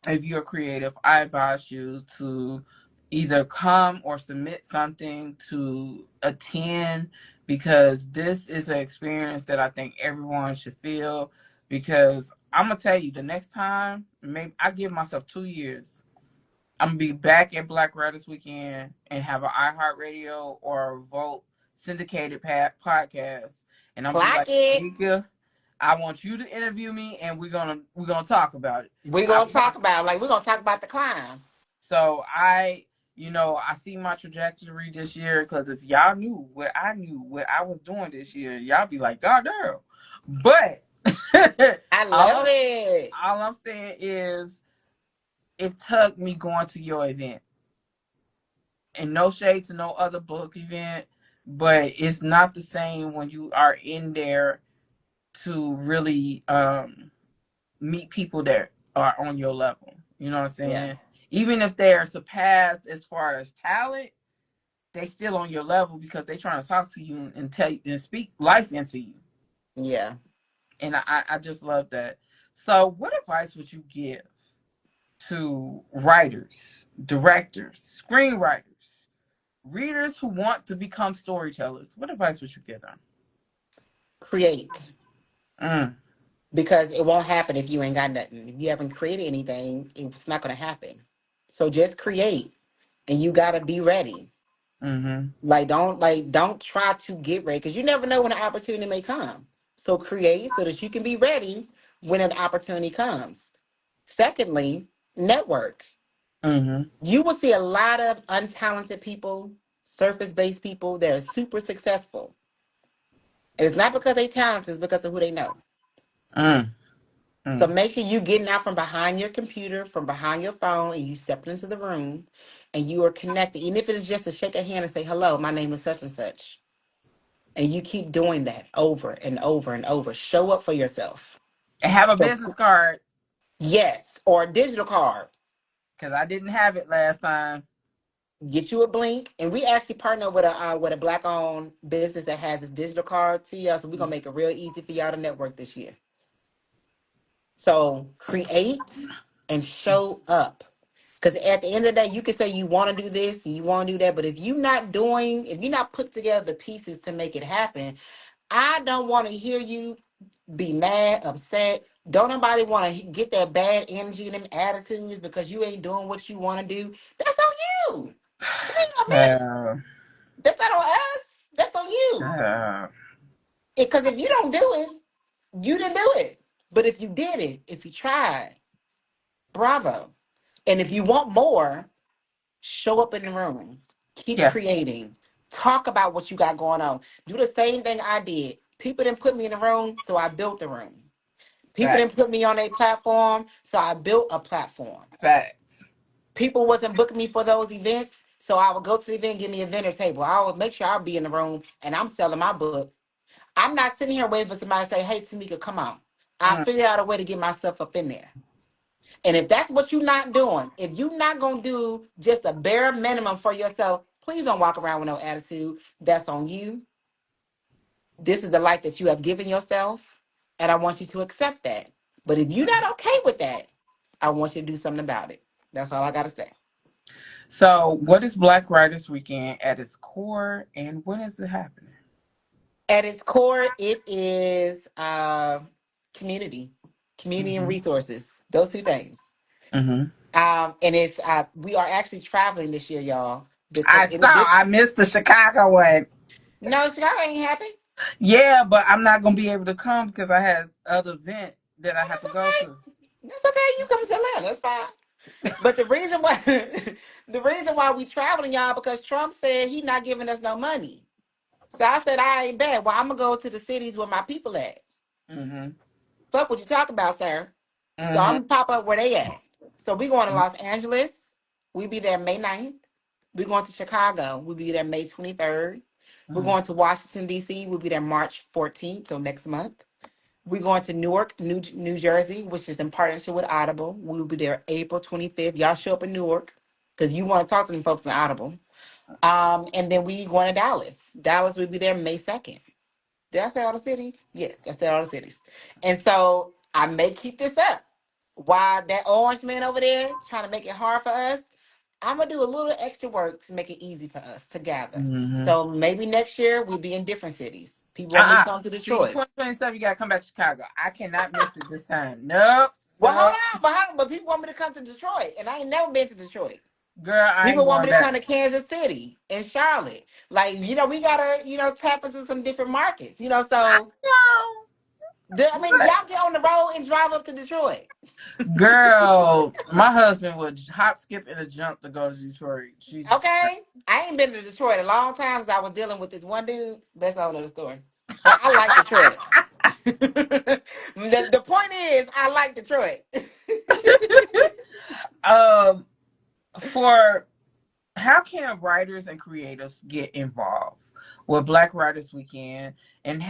if you're creative, I advise you to either come or submit something to attend, because this is an experience that I think everyone should feel. Because I'm gonna tell you, the next time, maybe I give myself 2 years. I'm gonna be back at Black Writers Weekend and have an iHeartRadio or a Vote syndicated podcast, and I'm gonna be Clock like, it. Tamika, I want you to interview me, and we're gonna talk about it. We're I gonna talk about like we're gonna talk about the climb. So I see my trajectory this year, because if y'all knew what I was doing this year, y'all be like, God damn. But I all love I'm, it. all I'm saying is it took me going to your event, and no shade to no other book event, but it's not the same when you are in there to really meet people that are on your level. You know what I'm Yeah. saying? Even if they're surpassed as far as talent, they still on your level because they trying to talk to you and tell you and speak life into you. Yeah. And I just love that. So what advice would you give to writers, directors, screenwriters, readers who want to become storytellers? What advice would you give them? Create. Mm, Because it won't happen if you ain't got nothing. If you haven't created anything, it's not gonna happen. So just create, and you gotta be ready. mm-hmm. Like don't try to get ready because you never know when an opportunity may come. So create so that you can be ready when an opportunity comes. Secondly, network. Mm-hmm. You will see a lot of untalented people, surface-based people that are super successful. And it's not because they talented, it's because of who they know. Mm, So mm. make sure you getting out from behind your computer, from behind your phone, and you step into the room and you are connected. Even if it is just to shake a hand and say, hello, my name is such and such. And you keep doing that over and over and over. Show up for yourself. And have a So business card, yes, or a digital card. because I didn't have it last time. Get you a blink, and we actually partner with a black owned business that has this digital card to you. So we're gonna make it real easy for y'all to network this year. So create and show up. Because at the end of the day, you can say you want to do this, you want to do that, but if you're not put together the pieces to make it happen, I don't want to hear you be mad, upset. Don't nobody want to get that bad energy and them attitudes because you ain't doing what you want to do. That's on you. That ain't on me. Child, That's not on us. That's on you. child. Because if you don't do it, you didn't do it. But if you did it, if you tried, bravo. And if you want more, show up in the room. Keep Yeah, creating. Talk about what you got going on. Do the same thing I did. People didn't put me in the room, so I built the room. People fact, didn't put me on a platform, so I built a platform. facts. People wasn't booking me for those events, So I would go to the event, give me a vendor table. I would make sure I'll be in the room and I'm selling my book. I'm not sitting here waiting for somebody to say, "Hey, Tamika, come on." I Mm. figure out a way to get myself up in there. And if that's what you're not doing, if you're not gonna do just a bare minimum for yourself, please don't walk around with no attitude. That's on you. This is the life that you have given yourself, and I want you to accept that. But if you're not okay with that, I want you to do something about it. That's all I gotta say. So, what is Black Writers Weekend at its core, and when is it happening? At its core, it is community, community and Mm-hmm. resources. Those two things. Mm-hmm. And it's we are actually traveling this year, y'all, because I it is saw. this. I missed the Chicago one. No, Chicago ain't happy. Yeah, but I'm not gonna be able to come because I had other event that I Oh, have that's to go okay. to. That's okay. You come to Atlanta. That's fine. But the reason why the reason why we traveling, y'all, because Trump said he not giving us no money. So I said I ain't bad. Well, I'm gonna go to the cities where my people at. Mm-hmm. Fuck what you talk about, sir. So I'm Mm-hmm. gonna pop up where they at. So we going to Los Angeles. We be there May 9th. We're going to Chicago. We'll be there May 23rd. We're Mm-hmm. going to Washington, D.C. We'll be there March 14th, so next month. We're going to Newark, New Jersey, which is in partnership with Audible. We'll be there April 25th. Y'all show up in Newark because you want to talk to them folks in Audible. And then we going to Dallas. Dallas will be there May 2nd. Did I say all the cities? Yes, I said all the cities. And so I may keep this up. While that orange man over there trying to make it hard for us, I'm gonna do a little extra work to make it easy for us to gather. Mm-hmm. So maybe next year we'll be in different cities. People want me to Uh-uh. come to See, Detroit. 2027, you gotta come back to Chicago. I cannot miss it this time. Nope. Well, hold Nope. on, but people want me to come to Detroit, and I ain't never been to Detroit. Girl, I ain't People want going me to back. come to Kansas City and Charlotte. Like, we gotta, tap into some different markets. So No. I mean, y'all get on the road and drive up to Detroit. Girl, my husband would hop, skip, and a jump to go to Detroit. Jesus Christ. Okay, I ain't been to Detroit a long time since I was dealing with this one dude. That's a whole other story. But I like Detroit. The point is, I like Detroit. um, for how can writers and creatives get involved with Black Writers Weekend, and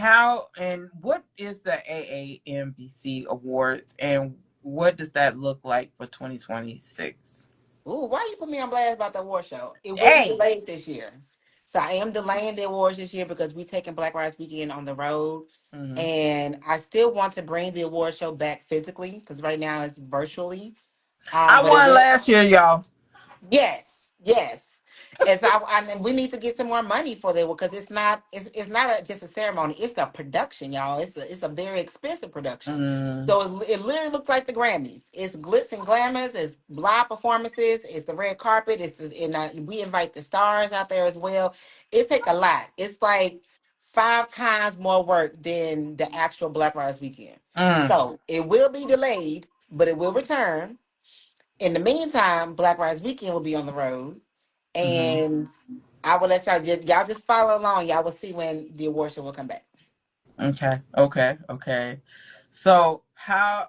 what is the AAMBC Awards, and what does that look like for 2026? Ooh, why you put me on blast about the award show? It will be Hey. delayed this year. So I am delaying the awards this year because we taking Black Rights Weekend on the road. Mm-hmm. And I still want to bring the award show back physically because right now it's virtually. I But it won will. last year, y'all. Yes, yes. And so and we need to get some more money for that because it's not just a ceremony. It's a production, y'all. It's a very expensive production. Mm, So it literally looks like the Grammys. It's glitz and glamours. It's live performances. It's the red carpet. We invite the stars out there as well. It take a lot. It's like 5 times more work than the actual Black Lives Weekend. mm, So it will be delayed, but it will return. In the meantime, Black Lives Weekend will be on the road, mm-hmm. and I will let y'all just follow along. Y'all will see when the award show will come back. Okay, okay, okay. So how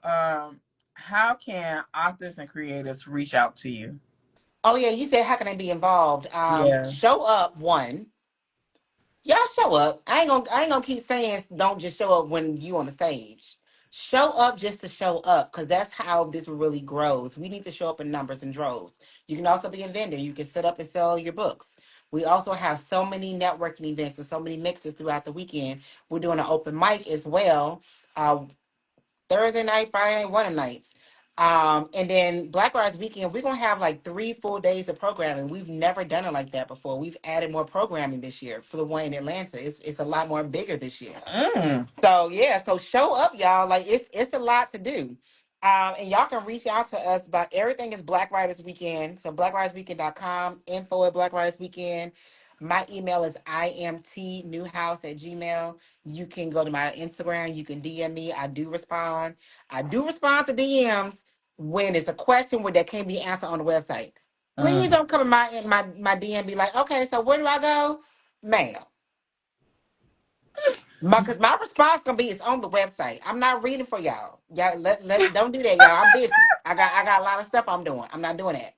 can authors and creatives reach out to you? Oh yeah, you said how can I be involved? Yeah. Show up one. Y'all show up. I ain't gonna keep saying don't just show up when you on the stage. Show up just to show up, because that's how this really grows. We need to show up in numbers and droves. You can also be a vendor. You can set up and sell your books. We also have so many networking events and so many mixes throughout the weekend. We're doing an open mic as well. Thursday night, Friday night, one of the nights. And then Black Lives Weekend, we're gonna have like 3 full days of programming. We've never done it like that before. We've added more programming this year for the one in Atlanta. It's a lot more bigger this year. Mm, So yeah, so show up, y'all. Like it's a lot to do. And y'all can reach out to us about everything is Black Writers Weekend. So blackwritersweekend.com, info at Black Writers Weekend. My email is imtnewhouse@gmail. You can go to my Instagram. You can DM me. I do respond. I do respond to DMs when it's a question where that can't be answered on the website. Please mm. don't come in my DM and be like, okay, so where do I go? Ma'am. Because my response gonna be it's on the website. I'm not reading for y'all. Y'all don't do that, y'all. I'm busy. I got a lot of stuff I'm doing. I'm not doing that.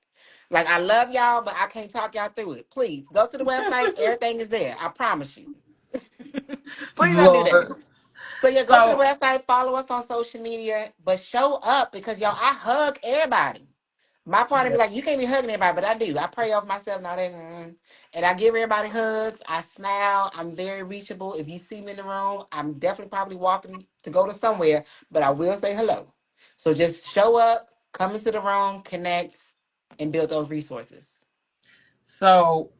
Like, I love y'all, but I can't talk y'all through it. Please go to the website. Everything is there. I promise you. Please don't do that. Lord. So yeah, go to the So website, follow us on social media, but show up because y'all, I hug everybody. My party be yeah. like, you can't be hugging everybody, but I do. I pray over myself now that, and I give everybody hugs. I smile. I'm very reachable. If you see me in the room, I'm definitely probably walking to go to somewhere, but I will say hello. So just show up, come into the room, connect, and build those resources. So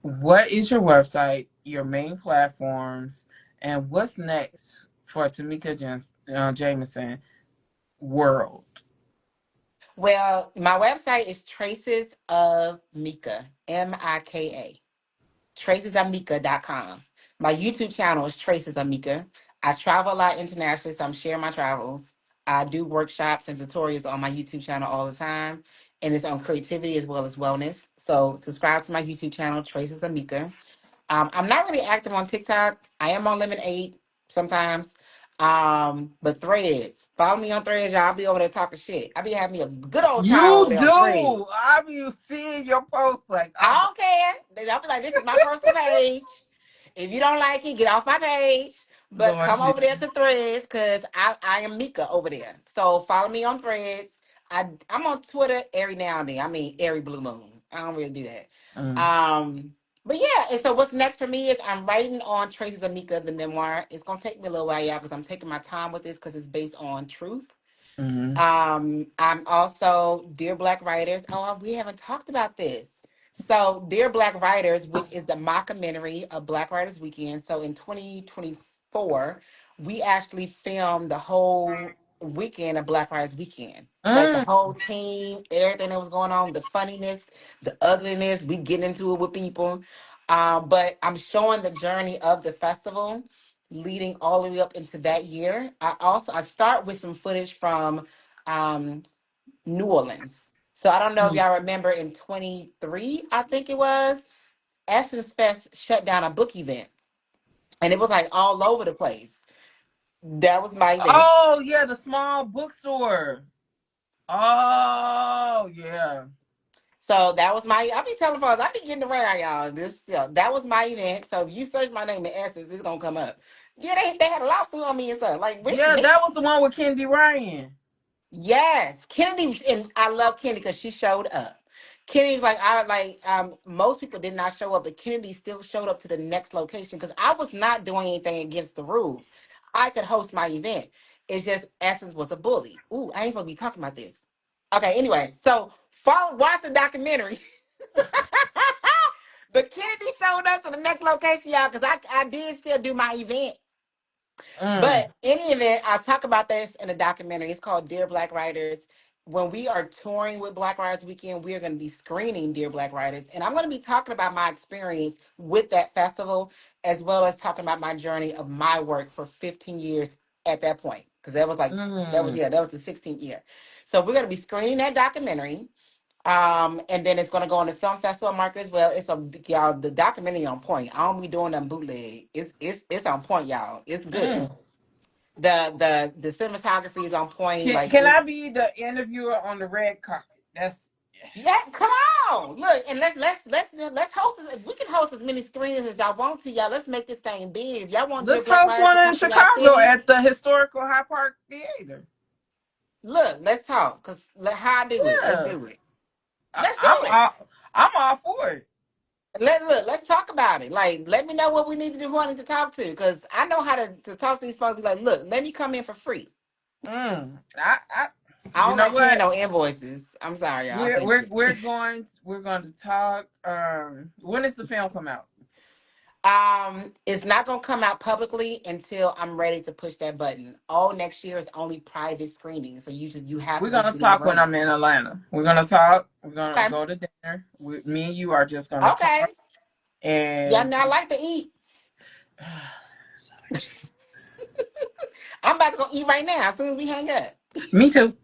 what is your website, your main platforms, and what's next for Tamika Jamison world? Well, my website is Traces of Mika, Mika. tracesofmika.com. My YouTube channel is Traces of Mika. I travel a lot internationally, so I'm sharing my travels. I do workshops and tutorials on my YouTube channel all the time, and it's on creativity as well as wellness. So subscribe to my YouTube channel, Traces of Mika. I'm not really active on TikTok. I am on Lemonade sometimes. But Threads. Follow me on Threads, y'all. I'll be over there talking shit. I'll be having me a good old time over You there on Threads. do. I be seeing your posts like, oh I my. don't care. I'll be like, this is my personal page. If you don't like it, get off my page. But Lord come over there to Jesus. Threads because I am Mika over there. So follow me on Threads. I'm on Twitter every now and then. I mean, every blue moon. I don't really do that. Mm, Um, but yeah, and so what's next for me is I'm writing on Traces of Mika, the memoir. It's gonna take me a little while, y'all, because I'm taking my time with this because it's based on truth. mm, I'm also Dear Black Writers. Oh, we haven't talked about this. So, Dear Black Writers, which is the mockumentary of Black Writers Weekend. So, in 2024, we actually filmed the whole weekend of Black Writers Weekend. Like the mm. whole team, everything that was going on, the funniness, the ugliness, we get into it with people. But I'm showing the journey of the festival leading all the way up into that year. I start with some footage from um, New Orleans. So I don't know if Mm. y'all remember in 23, I think it was, Essence Fest shut down a book event and it was like all over the place. That was my event. Oh yeah, the small bookstore. Oh yeah. So that was my, I be telling folks, I be getting around y'all. That was my event. So if you search my name in Essence, it's going to come up. Yeah, they had a lawsuit on me and stuff. Like, Yeah, really? that was the one with Kendi Ryan. Yes, Kennedy, and I love Kennedy because she showed up. Kennedy was like, I like most people did not show up, but Kennedy still showed up to the next location because I was not doing anything against the rules. I could host my event. It's just Essence was a bully. Ooh, I ain't supposed to be talking about this. Okay, anyway, so watch the documentary. But Kennedy showed up to the next location, y'all, because I did still do my event. Mm, But in any event, I talk about this in a documentary. It's called Dear Black Writers. When we are touring with Black Writers Weekend, we are going to be screening Dear Black Writers. And I'm going to be talking about my experience with that festival, as well as talking about my journey of my work for 15 years at that point. Because mm, that was the 16th year. So we're going to be screening that documentary. And then it's gonna go on the film festival market as well. Y'all, the documentary on point. I don't be doing them bootleg. It's on point, y'all. It's good. mm. The cinematography is on point. Like Can I it's be the interviewer on the red carpet? That's yeah. Come on, look and let's host this. We can host as many screenings as y'all want to, y'all. Let's make this thing big. If y'all want Dear let's Black host Writers one to in come to y'all Chicago city, at the historical High Park Theater. look, let's talk. Cause how I do it. Let's Yeah, do it. I, Let's do I'm it. all I'm all for it. Let's talk about it. Like, let me know what we need to do, who I need to talk to, because I know how to talk to these folks. Be like, look, let me come in for free. I You don't know like paying what? no invoices. I'm sorry, y'all. I We're can't do we're it. we're going to talk. When does the film come out? It's not gonna come out publicly until I'm ready to push that button. All next year is only private screening, so you have We're to just gonna get in the talk when room. I'm in Atlanta. We're gonna talk. We're gonna Okay, go to dinner. Me and you are just gonna okay. talk. Yeah, And now I like to eat. I'm about to go eat right now as soon as we hang up. me too.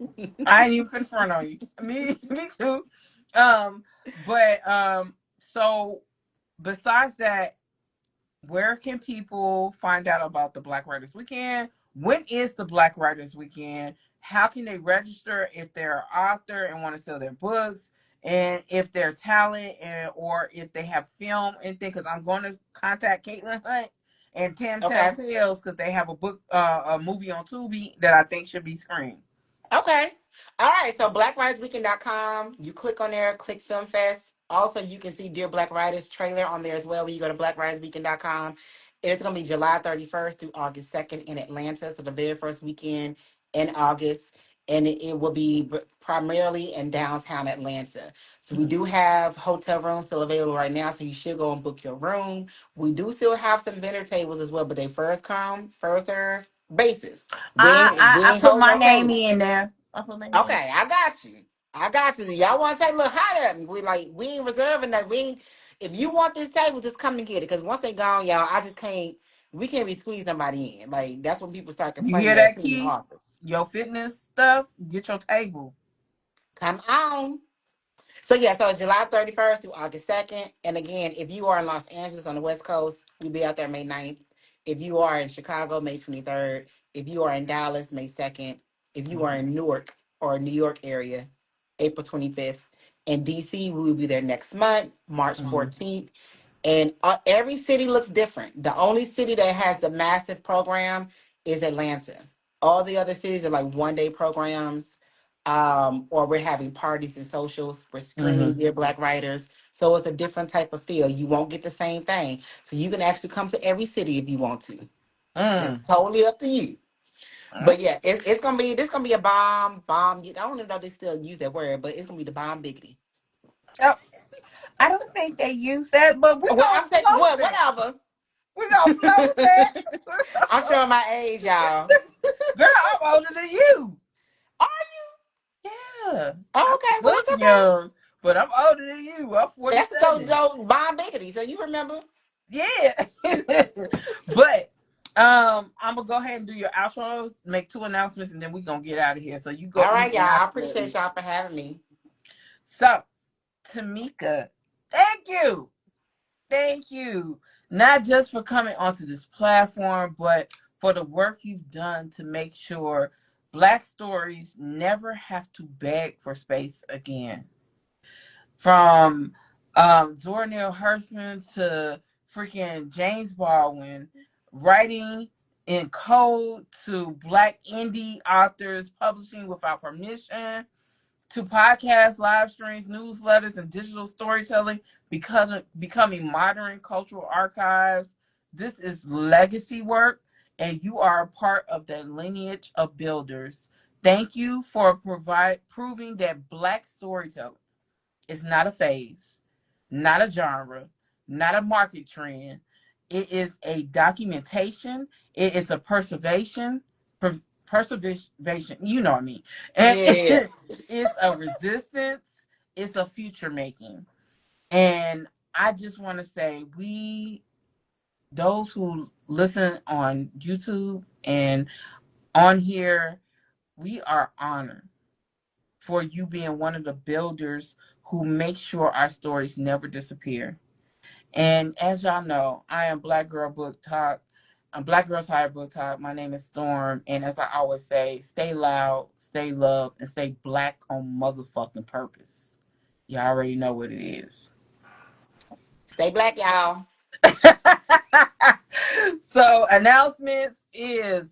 I ain't even finna front on you. Me too. Um, but so besides that, where can people find out about the Black Writers Weekend? When is the Black Writers Weekend? How can they register if they're an author and want to sell their books? and if they're talent or if they have film anything, because I'm going to contact Caitlin Hunt and Tam Tell Okay. Tales because they have a book, a movie on Tubi that I think should be screened. Okay. All right. So blackwritersweekend.com. You click on there, click Film Fest. Also, you can see Dear Black Writers trailer on there as well when you go to blackwritersweekend.com. It's going to be July 31st through August 2nd in Atlanta. So the very first weekend in August. And it will be primarily in downtown Atlanta. So we Mhm. do have hotel rooms still available right now. So you should go and book your room. We do still have some vendor tables as well, but they first come, first serve basis. We I ain't put holding my no name table. in there. I put my name. Okay, I got you. I got you. Y'all want to take a little hot at me? We ain't reserving that. We ain't, if you want this table, just come and get it. Because once they gone, y'all, I just can't. We can't be squeezing somebody in. Like that's when people start You complaining hear there's that, too many Keith? authors. Your fitness stuff. Get your table. Come on. So yeah, so it's July 31st through August 2nd. And again, if you are in Los Angeles on the West Coast, we'll be out there May 9th. If you are in Chicago, May 23rd. If you are in Dallas, May 2nd. If you are Mhm. in Newark or New York area, April 25th. In DC, we will be there next month, March Mhm. 14th. And every city looks different. The only city that has the massive program is Atlanta. All the other cities are like 1 day programs, or we're having parties and socials. We're screening Mhm. Dear Black Writers. So it's a different type of feel. You won't get the same thing. So you can actually come to every city if you want to. It's Mm. totally up to you. Mm. But yeah, it's gonna be this gonna be a bomb. I don't even know if they still use that word, but it's gonna be the bomb biggity. Oh, I don't think they use that, but we Well, gonna I'm taking flow with what that. whatever. We gonna flow with I'm that. showing my age, y'all. Girl, I'm older than you. Oh, Yeah, I okay. Well, look it's okay. young, but I'm older than you. I'm That's so 47. dope. Bomb biggity. So you remember? Yeah, but I'm gonna go ahead and do your outro. Make two announcements, and then we gonna get out of here. So you go. All You right, go y'all. I after me. appreciate y'all for having me. So Tamika, thank you. Thank you. Not just for coming onto this platform, but for the work you've done to make sure Black stories never have to beg for space again. From Zora Neale Hurston to freaking James Baldwin, writing in code to Black indie authors publishing without permission, to podcasts, live streams, newsletters, and digital storytelling becoming modern cultural archives. This is legacy work, and you are a part of that lineage of builders. Thank you for proving that Black storytelling is not a phase, not a genre, not a market trend. It is a documentation. It is a preservation. You know what I mean. And Yeah. it's a resistance. It's a future making. And I just want to say, those who listen on YouTube and on here, we are honored for you being one of the builders who make sure our stories never disappear. And as y'all know, I am Black Girl Book Talk. I'm Black Girl Tired Book Talk. My name is Storm. And as I always say, stay loud, stay loved, and stay black on motherfucking purpose. Y'all already know what it is. Stay black, y'all. So announcements is